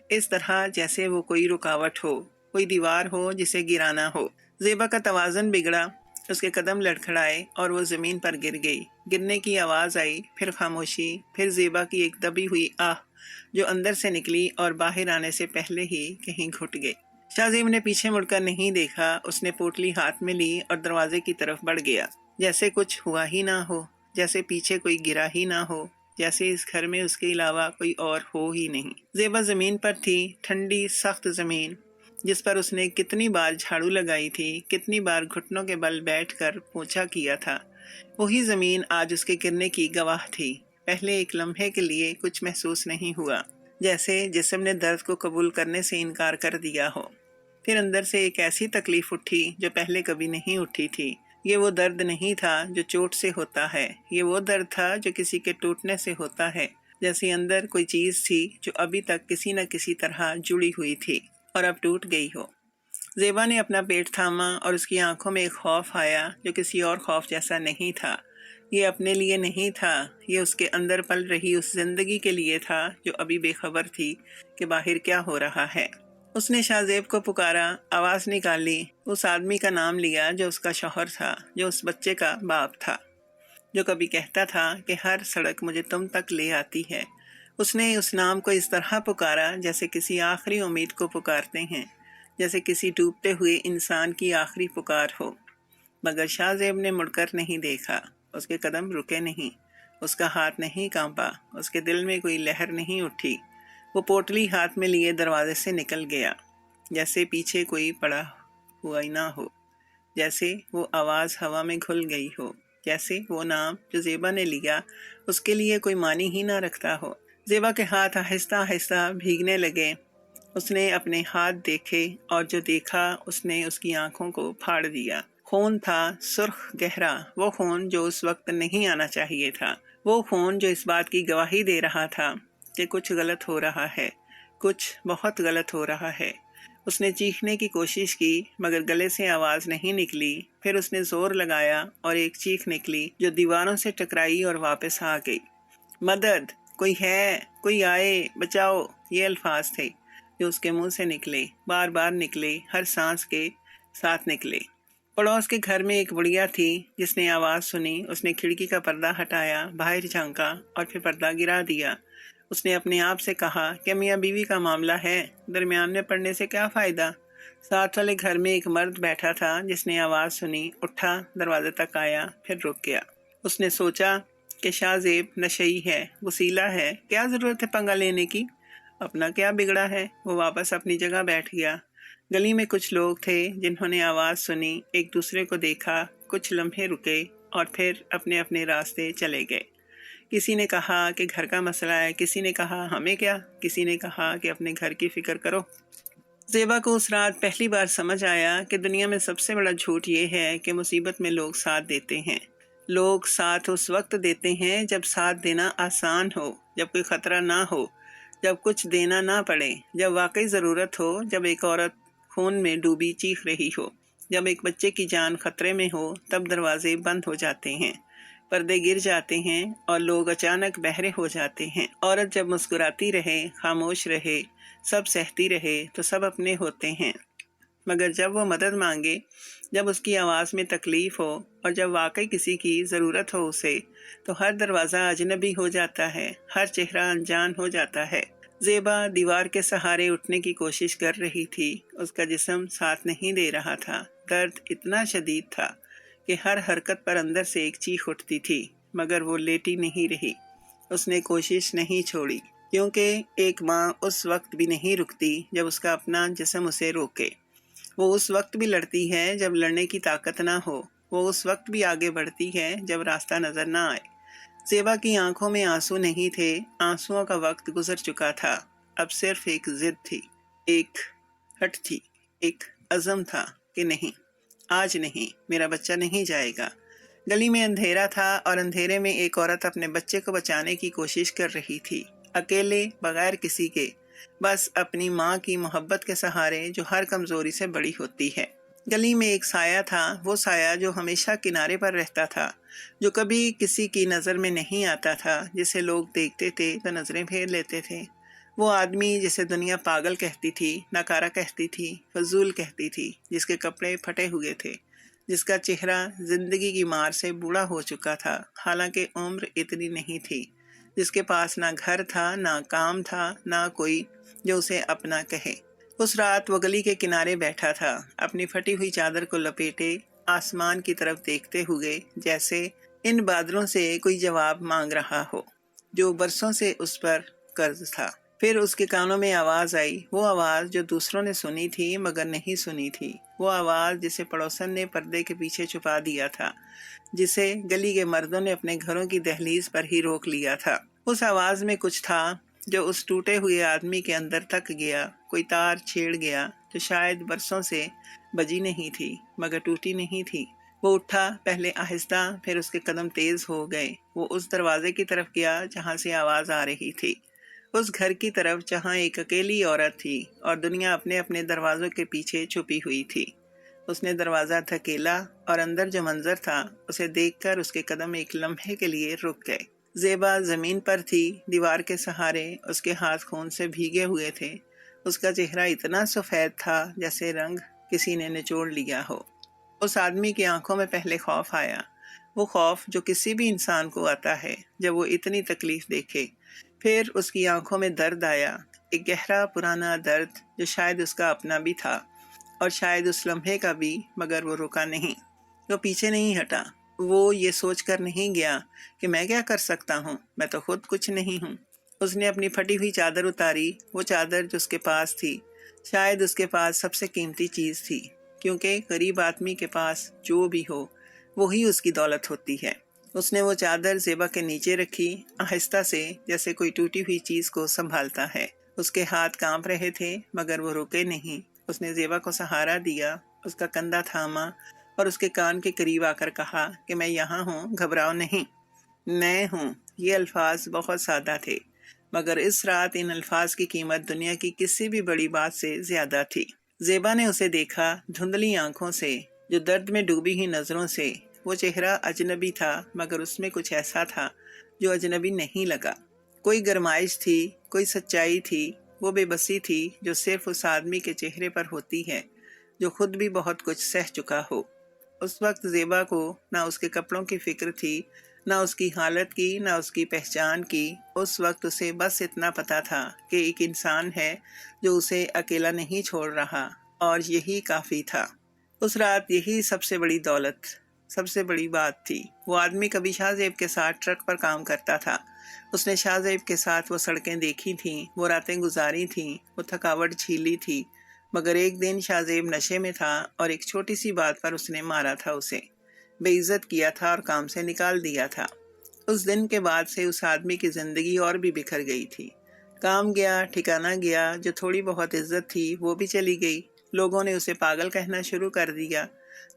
اس طرح جیسے وہ کوئی رکاوٹ ہو، کوئی دیوار ہو جسے گرانا ہو۔ زیبا کا توازن بگڑا، اس کے قدم لڑکھڑائے اور وہ زمین پر گر گئی۔ گرنے کی آواز آئی، پھر خاموشی، پھر زیبا کی ایک دبی ہوئی آہ جو اندر سے نکلی اور باہر آنے سے پہلے ہی کہیں گھٹ گئی۔ شاہ زیب نے پیچھے مڑ کر نہیں دیکھا، اس نے پوٹلی ہاتھ میں لی اور دروازے کی طرف بڑھ گیا، جیسے کچھ ہوا ہی نہ ہو، جیسے پیچھے کوئی گرا ہی نہ ہو، جیسے اس گھر میں اس کے علاوہ کوئی اور ہو ہی نہیں۔ زیبا زمین پر تھی، ٹھنڈی سخت زمین جس پر اس نے کتنی بار جھاڑو لگائی تھی، کتنی بار گھٹنوں کے بل بیٹھ کر پوچھا کیا تھا۔ وہی زمین آج اس کے گرنے کی گواہ تھی۔ پہلے ایک لمحے کے لیے کچھ محسوس نہیں ہوا، جیسے جسم نے درد کو قبول کرنے سے انکار کر دیا ہو۔ پھر اندر سے ایک ایسی تکلیف اٹھی جو پہلے کبھی نہیں اٹھی تھی۔ یہ وہ درد نہیں تھا جو چوٹ سے ہوتا ہے، یہ وہ درد تھا جو کسی کے ٹوٹنے سے ہوتا ہے، جیسے اندر کوئی چیز تھی جو ابھی تک کسی نہ کسی طرح جڑی ہوئی تھی اور اب ٹوٹ گئی ہو۔ زیبا نے اپنا پیٹ تھاما اور اس کی آنکھوں میں ایک خوف آیا جو کسی اور خوف جیسا نہیں تھا۔ یہ اپنے لیے نہیں تھا، یہ اس کے اندر پل رہی اس زندگی کے لیے تھا جو ابھی بے خبر تھی کہ باہر کیا ہو رہا ہے۔ اس نے شاہ زیب کو پکارا، آواز نکالی، اس آدمی کا نام لیا جو اس کا شوہر تھا، جو اس بچے کا باپ تھا، جو کبھی کہتا تھا کہ ہر سڑک مجھے تم تک لے آتی ہے۔ اس نے اس نام کو اس طرح پکارا جیسے کسی آخری امید کو پکارتے ہیں، جیسے کسی ڈوبتے ہوئے انسان کی آخری پکار ہو، مگر شاہ زیب نے مڑ کر نہیں دیکھا، اس کے قدم رکے نہیں، اس کا ہاتھ نہیں کانپا، اس کے دل میں کوئی لہر نہیں اٹھی۔ وہ پوٹلی ہاتھ میں لیے دروازے سے نکل گیا، جیسے پیچھے کوئی پڑا ہوا ہی نہ ہو، جیسے وہ آواز ہوا میں گھل گئی ہو، جیسے وہ نام جو زیبا نے لیا اس کے لیے کوئی معنی ہی نہ رکھتا ہو۔ زیبا کے ہاتھ آہستہ آہستہ بھیگنے لگے۔ اس نے اپنے ہاتھ دیکھے اور جو دیکھا اس نے اس کی آنکھوں کو پھاڑ دیا۔ خون تھا، سرخ گہرا، وہ خون جو اس وقت نہیں آنا چاہیے تھا، وہ خون جو اس بات کی گواہی دے رہا تھا کہ کچھ غلط ہو رہا ہے، کچھ بہت غلط ہو رہا ہے۔ اس نے چیخنے کی کوشش کی مگر گلے سے آواز نہیں نکلی۔ پھر اس نے زور لگایا اور ایک چیخ نکلی جو دیواروں سے ٹکرائی اور واپس آ گئی۔ مدد، کوئی ہے، کوئی آئے، بچاؤ، یہ الفاظ تھے جو اس کے منہ سے نکلے، بار بار نکلے، ہر سانس کے ساتھ نکلے۔ پڑوس کے گھر میں ایک بڑھیا تھی جس نے آواز سنی۔ اس نے کھڑکی کا پردہ ہٹایا، باہر جھانکا اور پھر پردہ گرا دیا۔ اس نے اپنے آپ سے کہا کہ میاں بیوی کا معاملہ ہے، درمیان میں پڑنے سے کیا فائدہ۔ ساتھ والے گھر میں ایک مرد بیٹھا تھا جس نے آواز سنی، اٹھا، دروازے تک آیا، پھر رک گیا۔ اس نے سوچا کہ شاہ زیب نشئی ہے، وسیلہ ہے، کیا ضرورت ہے پنگا لینے کی، اپنا کیا بگڑا ہے۔ وہ واپس اپنی جگہ بیٹھ گیا۔ گلی میں کچھ لوگ تھے جنہوں نے آواز سنی، ایک دوسرے کو دیکھا، کچھ لمحے رکے اور پھر اپنے اپنے راستے چلے گئے۔ کسی نے کہا کہ گھر کا مسئلہ ہے، کسی نے کہا ہمیں کیا، کسی نے کہا کہ اپنے گھر کی فکر کرو۔ زیبا کو اس رات پہلی بار سمجھ آیا کہ دنیا میں سب سے بڑا جھوٹ یہ ہے کہ مصیبت میں لوگ ساتھ دیتے ہیں۔ لوگ ساتھ اس وقت دیتے ہیں جب ساتھ دینا آسان ہو، جب کوئی خطرہ نہ ہو، جب کچھ دینا نہ پڑے، جب واقعی ضرورت ہو، جب ایک عورت خون میں ڈوبی چیخ رہی ہو، جب ایک بچے کی جان خطرے میں ہو، تب دروازے بند ہو جاتے ہیں، پردے گر جاتے ہیں اور لوگ اچانک بہرے ہو جاتے ہیں۔ عورت جب مسکراتی رہے، خاموش رہے، سب سہتی رہے تو سب اپنے ہوتے ہیں، مگر جب وہ مدد مانگے، جب اس کی آواز میں تکلیف ہو اور جب واقعی کسی کی ضرورت ہو اسے، تو ہر دروازہ اجنبی ہو جاتا ہے، ہر چہرہ انجان ہو جاتا ہے۔ زیبا دیوار کے سہارے اٹھنے کی کوشش کر رہی تھی، اس کا جسم ساتھ نہیں دے رہا تھا، درد اتنا شدید تھا کہ ہر حرکت پر اندر سے ایک چیخ اٹھتی تھی، مگر وہ لیٹی نہیں رہی، اس نے کوشش نہیں چھوڑی، کیونکہ ایک ماں اس وقت بھی نہیں رکتی جب اس کا اپنا جسم اسے روکے۔ وہ اس وقت بھی لڑتی ہے جب لڑنے کی طاقت نہ ہو، وہ اس وقت بھی آگے بڑھتی ہے جب راستہ نظر نہ آئے۔ زیبا کی آنکھوں میں آنسو نہیں تھے، آنسوؤں کا وقت گزر چکا تھا، اب صرف ایک ضد تھی، ایک ہٹ تھی، ایک عزم تھا کہ نہیں، آج نہیں، میرا بچہ نہیں جائے گا۔ گلی میں اندھیرا تھا اور اندھیرے میں ایک عورت اپنے بچے کو بچانے کی کوشش کر رہی تھی، اکیلے، بغیر کسی کے، بس اپنی ماں کی محبت کے سہارے جو ہر کمزوری سے بڑی ہوتی ہے۔ گلی میں ایک سایہ تھا، وہ سایہ جو ہمیشہ کنارے پر رہتا تھا، جو کبھی کسی کی نظر میں نہیں آتا تھا، جسے لوگ دیکھتے تھے تو نظریں پھیر لیتے تھے۔ وہ آدمی جسے دنیا پاگل کہتی تھی، ناکارہ کہتی تھی، فضول کہتی تھی، جس کے کپڑے پھٹے ہوئے تھے، جس کا چہرہ زندگی کی مار سے بوڑھا ہو چکا تھا، حالانکہ عمر اتنی نہیں تھی، جس کے پاس نہ گھر تھا، نہ کام تھا، نہ کوئی جو اسے اپنا کہے۔ اس رات وہ گلی کے کنارے بیٹھا تھا، اپنی پھٹی ہوئی چادر کو لپیٹے، آسمان کی طرف دیکھتے ہوئے، جیسے ان بادلوں سے کوئی جواب مانگ رہا ہو جو برسوں سے اس پر قرض تھا۔ پھر اس کے کانوں میں آواز آئی، وہ آواز جو دوسروں نے سنی تھی مگر نہیں سنی تھی، وہ آواز جسے پڑوسن نے پردے کے پیچھے چھپا دیا تھا، جسے گلی کے مردوں نے اپنے گھروں کی دہلیز پر ہی روک لیا تھا۔ اس آواز میں کچھ تھا جو اس ٹوٹے ہوئے آدمی کے اندر تک گیا، کوئی تار چھیڑ گیا جو شاید برسوں سے بجی نہیں تھی مگر ٹوٹی نہیں تھی۔ وہ اٹھا، پہلے آہستہ، پھر اس کے قدم تیز ہو گئے، وہ اس دروازے کی طرف گیا جہاں سے آواز آ رہی تھی، اس گھر کی طرف جہاں ایک اکیلی عورت تھی اور دنیا اپنے اپنے دروازوں کے پیچھے چھپی ہوئی تھی۔ اس نے دروازہ دھکیلا اور اندر جو منظر تھا اسے دیکھ کر اس کے قدم ایک لمحے کے لیے رک گئے۔ زیبا زمین پر تھی، دیوار کے سہارے، اس کے ہاتھ خون سے بھیگے ہوئے تھے، اس کا چہرہ اتنا سفید تھا جیسے رنگ کسی نے نچوڑ لیا ہو۔ اس آدمی کی آنکھوں میں پہلے خوف آیا، وہ خوف جو کسی بھی انسان کو آتا ہے جب وہ اتنی تکلیف دیکھے۔ پھر اس کی آنکھوں میں درد آیا، ایک گہرا پرانا درد جو شاید اس کا اپنا بھی تھا اور شاید اس لمحے کا بھی، مگر وہ رکا نہیں، وہ پیچھے نہیں ہٹا۔ وہ یہ سوچ کر نہیں گیا کہ میں کیا کر سکتا ہوں، میں تو خود کچھ نہیں ہوں۔ اس نے اپنی پھٹی ہوئی چادر اتاری، وہ چادر جو اس کے پاس تھی، شاید اس کے پاس سب سے قیمتی چیز تھی، کیونکہ غریب آدمی کے پاس جو بھی ہو وہی اس کی دولت ہوتی ہے۔ اس نے وہ چادر زیبا کے نیچے رکھی، آہستہ سے، جیسے کوئی ٹوٹی ہوئی چیز کو سنبھالتا ہے۔ اس کے ہاتھ کانپ رہے تھے مگر وہ رکے نہیں۔ اس نے زیبا کو سہارا دیا، اس کا کندھا تھاما اور اس کے کان کے قریب آ کر کہا کہ میں یہاں ہوں، گھبراؤ نہیں، میں ہوں۔ یہ الفاظ بہت سادہ تھے مگر اس رات ان الفاظ کی قیمت دنیا کی کسی بھی بڑی بات سے زیادہ تھی۔ زیبا نے اسے دیکھا، دھندلی آنکھوں سے، جو درد میں ڈوبی ہوئی نظروں سے۔ وہ چہرہ اجنبی تھا مگر اس میں کچھ ایسا تھا جو اجنبی نہیں لگا، کوئی گرمائش تھی، کوئی سچائی تھی، وہ بے بسی تھی جو صرف اس آدمی کے چہرے پر ہوتی ہے جو خود بھی بہت کچھ سہ چکا ہو۔ اس وقت زیبا کو نہ اس کے کپڑوں کی فکر تھی، نہ اس کی حالت کی، نہ اس کی پہچان کی۔ اس وقت اسے بس اتنا پتا تھا کہ ایک انسان ہے جو اسے اکیلا نہیں چھوڑ رہا، اور یہی کافی تھا۔ اس رات یہی سب سے بڑی دولت، سب سے بڑی بات تھی۔ وہ آدمی کبھی شاہ زیب کے ساتھ ٹرک پر کام کرتا تھا، اس نے شاہ زیب کے ساتھ وہ سڑکیں دیکھی تھیں، وہ راتیں گزاری تھیں، وہ تھکاوٹ جھیلی تھی، مگر ایک دن شاہ زیب نشے میں تھا اور ایک چھوٹی سی بات پر اس نے مارا تھا، اسے بے عزت کیا تھا اور کام سے نکال دیا تھا۔ اس دن کے بعد سے اس آدمی کی زندگی اور بھی بکھر گئی تھی۔ کام گیا ٹھکانا گیا، جو تھوڑی بہت عزت تھی وہ بھی چلی گئی۔ لوگوں نے اسے پاگل کہنا شروع کر دیا،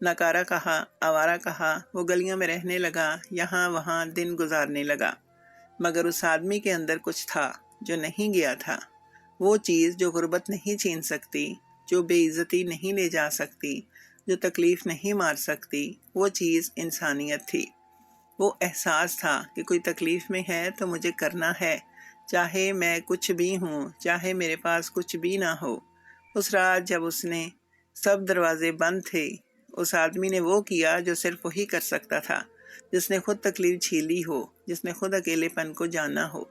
ناکارہ کہا، آوارہ کہا۔ وہ گلیوں میں رہنے لگا، یہاں وہاں دن گزارنے لگا۔ مگر اس آدمی کے اندر کچھ تھا جو نہیں گیا تھا، وہ چیز جو غربت نہیں چھین سکتی، جو بے عزتی نہیں لے جا سکتی، جو تکلیف نہیں مار سکتی، وہ چیز انسانیت تھی۔ وہ احساس تھا کہ کوئی تکلیف میں ہے تو مجھے کرنا ہے، چاہے میں کچھ بھی ہوں، چاہے میرے پاس کچھ بھی نہ ہو۔ اس رات جب اس نے سب دروازے بند تھے، اس آدمی نے وہ کیا جو صرف وہی کر سکتا تھا، جس نے خود تکلیف جھیلی ہو، جس نے خود اکیلے پن کو جانا ہو،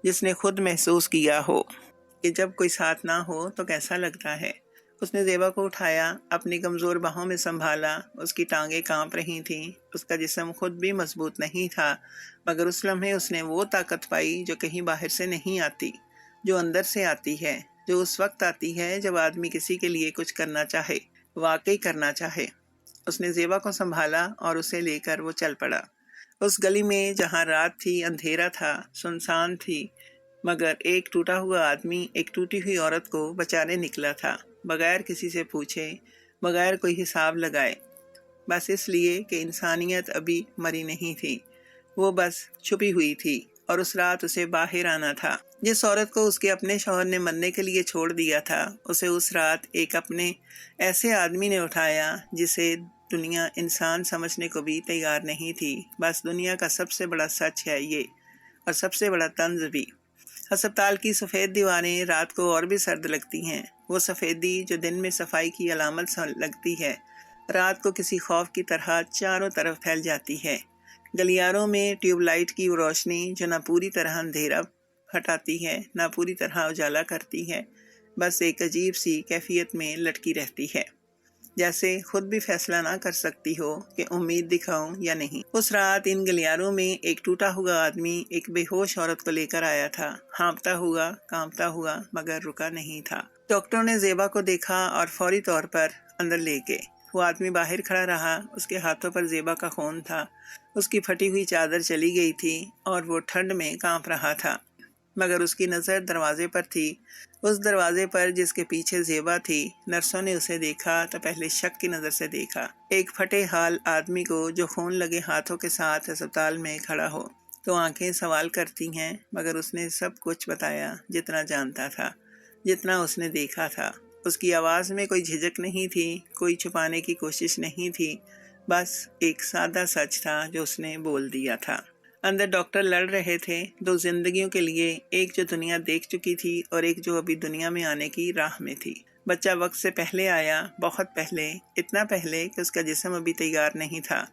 جس نے خود محسوس کیا ہو کہ جب کوئی ساتھ نہ ہو تو کیسا لگتا ہے۔ اس نے زیبا کو اٹھایا، اپنی کمزور باہوں میں سنبھالا۔ اس کی ٹانگیں کانپ رہی تھیں، اس کا جسم خود بھی مضبوط نہیں تھا، مگر اس لمحے اس نے وہ طاقت پائی جو کہیں باہر سے نہیں آتی، جو اندر سے آتی ہے، جو اس وقت آتی ہے جب آدمی کسی کے لیے کچھ کرنا چاہے، واقعی کرنا چاہے۔ اس نے زیبا کو سنبھالا اور اسے لے کر وہ چل پڑا۔ اس گلی میں جہاں رات تھی، اندھیرا تھا، سنسان تھی، مگر ایک ٹوٹا ہوا آدمی ایک ٹوٹی ہوئی عورت کو بچانے نکلا تھا، بغیر کسی سے پوچھے، بغیر کوئی حساب لگائے، بس اس لیے کہ انسانیت ابھی مری نہیں تھی، وہ بس چھپی ہوئی تھی، اور اس رات اسے باہر آنا تھا۔ جس عورت کو اس کے اپنے شوہر نے مرنے کے لیے چھوڑ دیا تھا، اسے اس رات ایک اپنے ایسے آدمی نے اٹھایا جسے دنیا انسان سمجھنے کو بھی تیار نہیں تھی۔ بس دنیا کا سب سے بڑا سچ ہے یہ، اور سب سے بڑا طنز بھی۔ ہسپتال کی سفید دیواریں رات کو اور بھی سرد لگتی ہیں، وہ سفیدی جو دن میں صفائی کی علامت لگتی ہے، رات کو کسی خوف کی طرح چاروں طرف پھیل جاتی ہے۔ گلیاروں میں ٹیوب لائٹ کی وہ روشنی جو نہ پوری طرح اندھیرا ہٹاتی ہے، نہ پوری طرح اجالا کرتی ہے، بس ایک عجیب سی کیفیت میں لٹکی رہتی ہے، جیسے خود بھی فیصلہ نہ کر سکتی ہو کہ امید دکھاؤں یا نہیں۔ اس رات ان گلیاروں میں ایک ٹوٹا ہوا آدمی ایک بے ہوش عورت کو لے کر آیا تھا، ہانپتا ہوا، کانپتا ہوا، مگر رکا نہیں تھا۔ ڈاکٹروں نے زیبا کو دیکھا اور فوری طور پر اندر لے گئے۔ وہ آدمی باہر کھڑا رہا، اس کے ہاتھوں پر زیبا کا خون تھا، اس کی پھٹی ہوئی چادر چلی گئی تھی اور وہ ٹھنڈ میں کانپ رہا تھا، مگر اس کی نظر دروازے پر تھی، اس دروازے پر جس کے پیچھے زیبا تھی۔ نرسوں نے اسے دیکھا تو پہلے شک کی نظر سے دیکھا، ایک پھٹے حال آدمی کو جو خون لگے ہاتھوں کے ساتھ ہسپتال میں کھڑا ہو تو آنکھیں سوال کرتی ہیں، مگر اس نے سب کچھ بتایا جتنا جانتا تھا، جتنا اس نے دیکھا تھا۔ اس کی آواز میں کوئی جھجک نہیں تھی، کوئی چھپانے کی کوشش نہیں تھی، بس ایک سادہ سچ تھا جو اس نے بول دیا تھا۔ اندر ڈاکٹر لڑ رہے تھے، دو زندگیوں کے لیے، ایک جو دنیا دیکھ چکی تھی اور ایک جو ابھی دنیا میں آنے کی راہ میں تھی۔ بچہ وقت سے پہلے آیا، بہت پہلے، اتنا پہلے کہ اس کا جسم ابھی تیار نہیں تھا،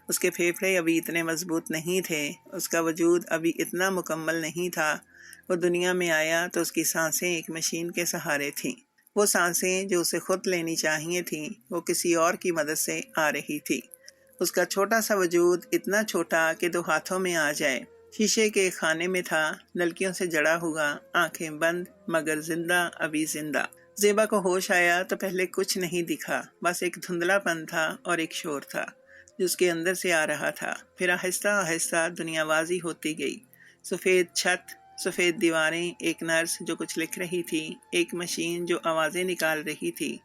اس کے پھیپھڑے ابھی اتنے مضبوط نہیں تھے، اس کا وجود ابھی اتنا مکمل نہیں تھا۔ وہ دنیا میں آیا تو اس کی سانسیں ایک مشین کے سہارے تھیں، وہ سانسیں جو اسے خود لینی چاہیے تھیں، وہ کسی اور کی مدد سے آ رہی تھی۔ اس کا چھوٹا سا وجود اتنا چھوٹا کہ دو ہاتھوں میں آ جائے، شیشے کے خانے میں تھا، نلکیوں سے جڑا ہوا، آنکھیں بند، مگر زندہ، ابھی زندہ۔ زیبا کو ہوش آیا تو پہلے کچھ نہیں دکھا، بس ایک دھندلا پن تھا اور ایک شور تھا جو اس کے اندر سے آ رہا تھا۔ پھر آہستہ آہستہ دنیا واضح ہوتی گئی، سفید چھت، سفید دیواریں، ایک نرس جو کچھ لکھ رہی تھی، ایک مشین جو آوازیں نکال رہی تھی۔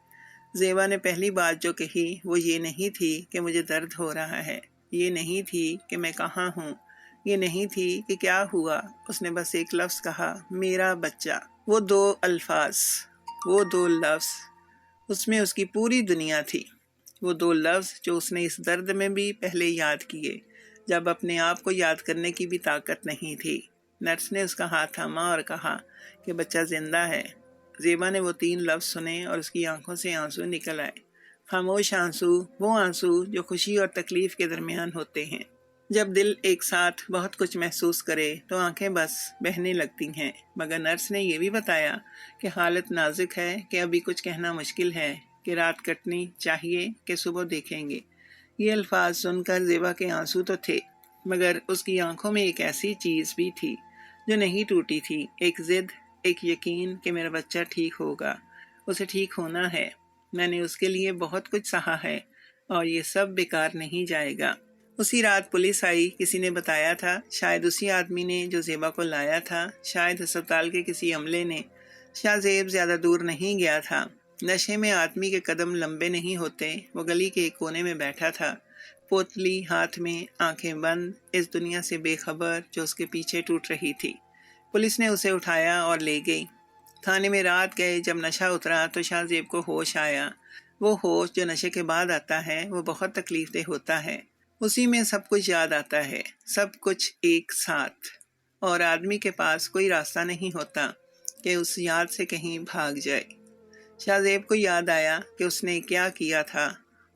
زیبا نے پہلی بات جو کہی وہ یہ نہیں تھی کہ مجھے درد ہو رہا ہے، یہ نہیں تھی کہ میں کہاں ہوں، یہ نہیں تھی کہ کیا ہوا، اس نے بس ایک لفظ کہا، میرا بچہ۔ وہ دو الفاظ، وہ دو لفظ، اس میں اس کی پوری دنیا تھی۔ وہ دو لفظ جو اس نے اس درد میں بھی پہلے یاد کیے، جب اپنے آپ کو یاد کرنے کی بھی طاقت نہیں تھی۔ نرس نے اس کا ہاتھ تھاما اور کہا کہ بچہ زندہ ہے۔ زیبا نے وہ تین لفظ سنے اور اس کی آنکھوں سے آنسو نکل آئے، خاموش آنسو، وہ آنسو جو خوشی اور تکلیف کے درمیان ہوتے ہیں۔ جب دل ایک ساتھ بہت کچھ محسوس کرے تو آنکھیں بس بہنے لگتی ہیں، مگر نرس نے یہ بھی بتایا کہ حالت نازک ہے، کہ ابھی کچھ کہنا مشکل ہے، کہ رات کٹنی چاہیے، کہ صبح دیکھیں گے۔ یہ الفاظ سن کر زیبا کے آنسو تو تھے، مگر اس کی آنکھوں میں ایک ایسی چیز بھی تھی جو نہیں ٹوٹی تھی، ایک ضد، ایک یقین کہ میرا بچہ ٹھیک ہوگا، اسے ٹھیک ہونا ہے، میں نے اس کے لیے بہت کچھ سہا ہے اور یہ سب بیکار نہیں جائے گا۔ اسی رات پولیس آئی، کسی نے بتایا تھا، شاید اسی آدمی نے جو زیبا کو لایا تھا، شاید ہسپتال کے کسی عملے نے۔ شاہ زیب زیادہ دور نہیں گیا تھا۔ نشے میں آدمی کے قدم لمبے نہیں ہوتے۔ وہ گلی کے ایک کونے میں بیٹھا تھا، پوتلی ہاتھ میں، آنکھیں بند، اس دنیا سے بے خبر جو اس کے پیچھے ٹوٹ رہی تھی۔ پولیس نے اسے اٹھایا اور لے گئی۔ تھانے میں رات گئے۔ جب نشہ اترا تو شاہ زیب کو ہوش آیا۔ وہ ہوش جو نشے کے بعد آتا ہے وہ بہت تکلیف دہ ہوتا ہے۔ اسی میں سب کچھ یاد آتا ہے، سب کچھ ایک ساتھ، اور آدمی کے پاس کوئی راستہ نہیں ہوتا کہ اس یاد سے کہیں بھاگ جائے۔ شاہ زیب کو یاد آیا کہ اس نے کیا کیا تھا۔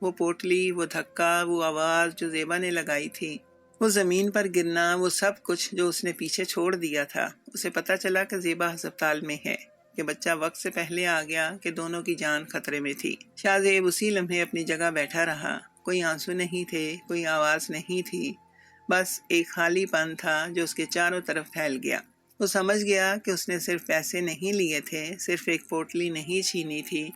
وہ پوٹلی، وہ دھکا، وہ آواز جو زیبا نے لگائی تھی، وہ زمین پر گرنا، وہ سب کچھ جو اس نے پیچھے چھوڑ دیا تھا۔ اسے پتہ چلا کہ زیبا ہسپتال میں ہے، کہ بچہ وقت سے پہلے آ گیا، کہ دونوں کی جان خطرے میں تھی۔ شاہ زیب اسی لمحے اپنی جگہ بیٹھا رہا۔ کوئی آنسو نہیں تھے، کوئی آواز نہیں تھی، بس ایک خالی پن تھا جو اس کے چاروں طرف پھیل گیا۔ وہ سمجھ گیا کہ اس نے صرف پیسے نہیں لیے تھے، صرف ایک پوٹلی نہیں چھینی تھی،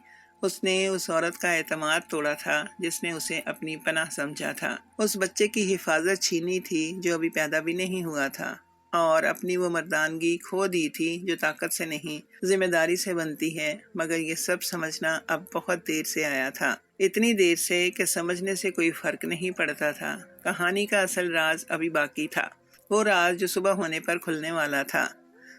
اس نے اس عورت کا اعتماد توڑا تھا جس نے اسے اپنی پناہ سمجھا تھا۔ اس بچے کی حفاظت چھینی تھی جو ابھی پیدا بھی نہیں ہوا تھا، اور اپنی وہ مردانگی کھو دی تھی جو طاقت سے نہیں، ذمہ داری سے بنتی ہے۔ مگر یہ سب سمجھنا اب بہت دیر سے آیا تھا، اتنی دیر سے کہ سمجھنے سے کوئی فرق نہیں پڑتا تھا۔ کہانی کا اصل راز ابھی باقی تھا، وہ راز جو صبح ہونے پر کھلنے والا تھا۔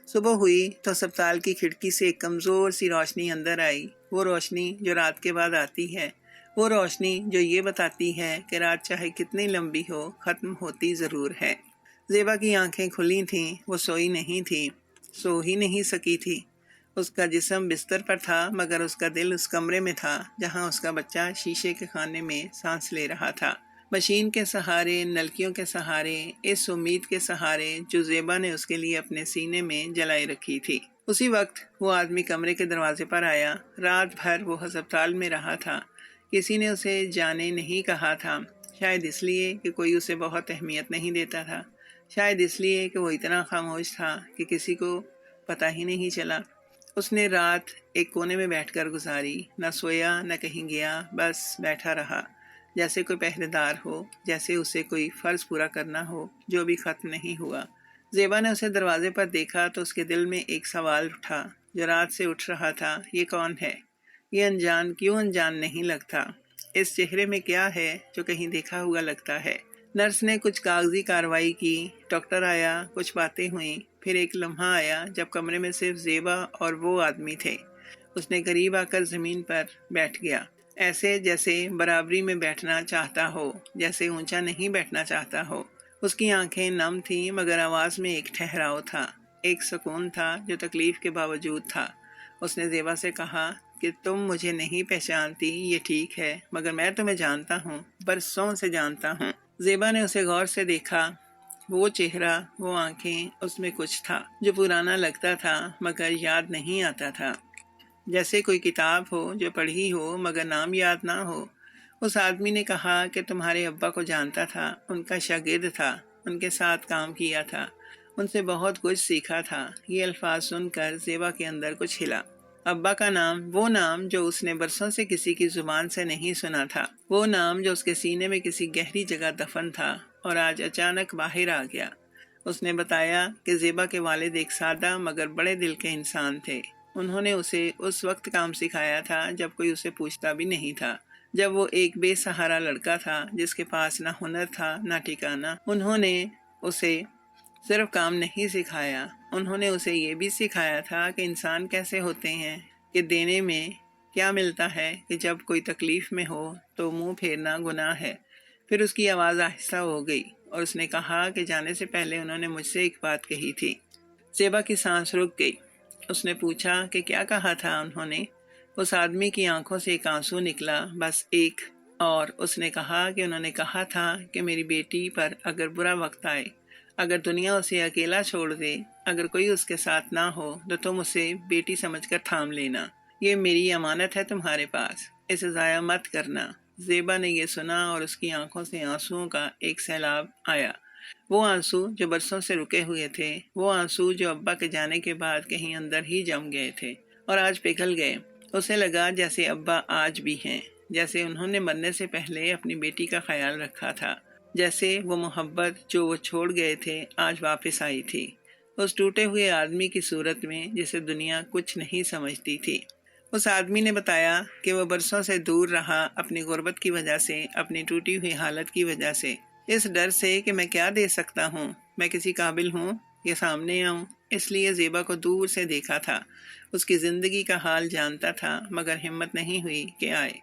صبح ہوئی تو ہسپتال کی کھڑکی سے ایک کمزور سی روشنی اندر آئی، وہ روشنی جو رات کے بعد آتی ہے، وہ روشنی جو یہ بتاتی ہے کہ رات چاہے کتنی لمبی ہو، ختم ہوتی ضرور ہے۔ زیبا کی آنکھیں کھلی تھیں، وہ سوئی نہیں تھی، سو ہی نہیں سکی تھی۔ اس کا جسم بستر پر تھا، مگر اس کا دل اس کمرے میں تھا جہاں اس کا بچہ شیشے کے خانے میں سانس لے رہا تھا، مشین کے سہارے، نلکیوں کے سہارے، اس امید کے سہارے جو زیبا نے اس کے لیے اپنے سینے میں جلائے رکھی تھی۔ اسی وقت وہ آدمی کمرے کے دروازے پر آیا۔ رات بھر وہ ہسپتال میں رہا تھا، کسی نے اسے جانے نہیں کہا تھا، شاید اس لیے کہ کوئی اسے بہت اہمیت نہیں دیتا تھا، شاید اس لیے کہ وہ اتنا خاموش تھا کہ کسی کو پتہ ہی نہیں چلا۔ اس نے رات ایک کونے میں بیٹھ کر گزاری، نہ سویا نہ کہیں گیا، بس بیٹھا رہا، جیسے کوئی پہرے دار ہو، جیسے اسے کوئی فرض پورا کرنا ہو جو بھی ختم نہیں ہوا۔ زیبا نے اسے دروازے پر دیکھا تو اس کے دل میں ایک سوال اٹھا جو رات سے اٹھ رہا تھا، یہ کون ہے؟ یہ انجان کیوں انجان نہیں لگتا؟ اس چہرے میں کیا ہے جو کہیں دیکھا ہوا لگتا ہے؟ نرس نے کچھ کاغذی کارروائی کی، ڈاکٹر آیا، کچھ باتیں ہوئیں، پھر ایک لمحہ آیا جب کمرے میں صرف زیبا اور وہ آدمی تھے۔ اس نے قریب آ کر زمین پر بیٹھ گیا، ایسے جیسے برابری میں بیٹھنا چاہتا ہو، جیسے اونچا نہیں بیٹھنا چاہتا ہو۔ اس کی آنکھیں نم تھیں، مگر آواز میں ایک ٹھہراؤ تھا، ایک سکون تھا جو تکلیف کے باوجود تھا۔ اس نے زیبا سے کہا کہ تم مجھے نہیں پہچانتی، یہ ٹھیک ہے، مگر میں تمہیں جانتا ہوں، برسوں سے جانتا ہوں۔ زیبا نے اسے غور سے دیکھا، وہ چہرہ، وہ آنکھیں، اس میں کچھ تھا جو پرانا لگتا تھا مگر یاد نہیں آتا تھا، جیسے کوئی کتاب ہو جو پڑھی ہو مگر نام یاد نہ ہو۔ اس آدمی نے کہا کہ تمہارے ابا کو جانتا تھا، ان کا شاگرد تھا، ان کے ساتھ کام کیا تھا، ان سے بہت کچھ سیکھا تھا۔ یہ الفاظ سن کر زیبا کے اندر کچھ ہلا۔ ابا کا نام، وہ نام جو اس نے برسوں سے کسی کی زبان سے نہیں سنا تھا، وہ نام جو اس کے سینے میں کسی گہری جگہ دفن تھا اور آج اچانک باہر آ گیا۔ اس نے بتایا کہ زیبا کے والد ایک سادہ مگر بڑے دل کے انسان تھے۔ انہوں نے اسے اس وقت کام سکھایا تھا جب کوئی اسے پوچھتا بھی نہیں تھا، جب وہ ایک بے سہارا لڑکا تھا جس کے پاس نہ ہنر تھا نہ ٹھکانہ۔ انہوں نے اسے صرف کام نہیں سکھایا، انہوں نے اسے یہ بھی سکھایا تھا کہ انسان کیسے ہوتے ہیں، کہ دینے میں کیا ملتا ہے، کہ جب کوئی تکلیف میں ہو تو منہ پھیرنا گناہ ہے۔ پھر اس کی آواز آہستہ ہو گئی اور اس نے کہا کہ جانے سے پہلے انہوں نے مجھ سے ایک بات کہی تھی۔ زیبا کی سانس رک گئی۔ اس نے پوچھا کہ کیا کہا تھا انہوں نے؟ اس آدمی کی آنکھوں سے ایک آنسو نکلا، بس ایک، اور اس نے کہا کہ انہوں نے کہا تھا کہ میری بیٹی پر اگر برا وقت آئے، اگر دنیا اسے اکیلا چھوڑ دے، اگر کوئی اس کے ساتھ نہ ہو تو تم اسے بیٹی سمجھ کر تھام لینا، یہ میری امانت ہے تمہارے پاس، اسے ضائع مت کرنا۔ زیبا نے یہ سنا اور اس کی آنکھوں سے آنسوؤں کا ایک سیلاب آیا، وہ آنسو جو برسوں سے رکے ہوئے تھے، وہ آنسو جو ابا کے جانے کے بعد کہیں اندر ہی جم گئے تھے اور آج پگھل گئے۔ اسے لگا جیسے ابا آج بھی ہیں، جیسے انہوں نے مرنے سے پہلے اپنی بیٹی کا خیال رکھا تھا، جیسے وہ محبت جو وہ چھوڑ گئے تھے آج واپس آئی تھی، اس ٹوٹے ہوئے آدمی کی صورت میں جسے دنیا کچھ نہیں سمجھتی تھی۔ اس آدمی نے بتایا کہ وہ برسوں سے دور رہا، اپنی غربت کی وجہ سے، اپنی ٹوٹی ہوئی حالت کی وجہ سے، اس ڈر سے کہ میں کیا دے سکتا ہوں، میں کسی قابل ہوں کہ سامنے آؤں۔ اس لیے زیبا کو دور سے دیکھا تھا، اس کی زندگی کا حال جانتا تھا، مگر ہمت نہیں ہوئی کہ آئے۔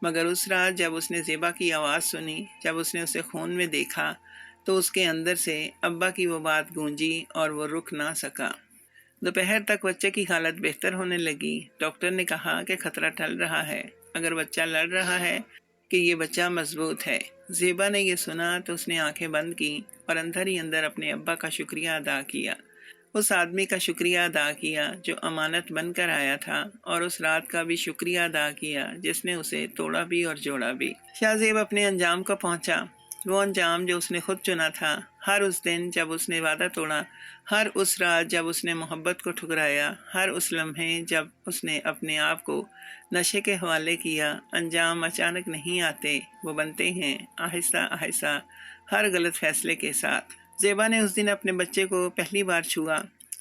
مگر اس رات جب اس نے زیبا کی آواز سنی، جب اس نے اسے خون میں دیکھا، تو اس کے اندر سے ابا کی وہ بات گونجی اور وہ رک نہ سکا۔ دوپہر تک بچے کی حالت بہتر ہونے لگی۔ ڈاکٹر نے کہا کہ خطرہ ٹل رہا ہے، اگر بچہ لڑ رہا ہے کہ یہ بچہ مضبوط ہے۔ زیبا نے یہ سنا تو اس نے آنکھیں بند کی اور اندر ہی اندر اپنے ابا کا شکریہ ادا کیا، اس آدمی کا شکریہ ادا کیا جو امانت بن کر آیا تھا، اور اس رات کا بھی شکریہ ادا کیا جس نے اسے توڑا بھی اور جوڑا بھی۔ شاہ زیب اپنے انجام کو پہنچا، وہ انجام جو اس نے خود چنا تھا۔ ہر اس دن جب اس نے وعدہ توڑا، ہر اس رات جب اس نے محبت کو ٹھکرایا، ہر اس لمحے جب اس نے اپنے آپ کو نشے کے حوالے کیا، انجام اچانک نہیں آتے، وہ بنتے ہیں آہستہ آہستہ، ہر غلط فیصلے کے ساتھ۔ زیبا نے اس دن اپنے بچے کو پہلی بار چھوا،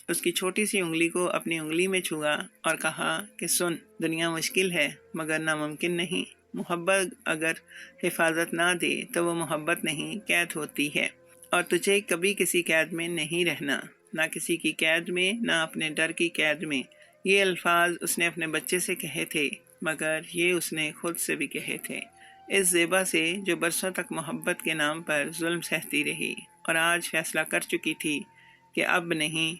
اس کی چھوٹی سی انگلی کو اپنی انگلی میں چھوا اور کہا کہ سن، دنیا مشکل ہے مگر ناممکن نہیں۔ محبت اگر حفاظت نہ دے تو وہ محبت نہیں، قید ہوتی ہے، اور تجھے کبھی کسی قید میں نہیں رہنا، نہ کسی کی قید میں، نہ اپنے ڈر کی قید میں۔ یہ الفاظ اس نے اپنے بچے سے کہے تھے، مگر یہ اس نے خود سے بھی کہے تھے، اس زیبا سے جو برسوں تک محبت کے نام پر ظلم سہتی رہی اور آج فیصلہ کر چکی تھی کہ اب نہیں،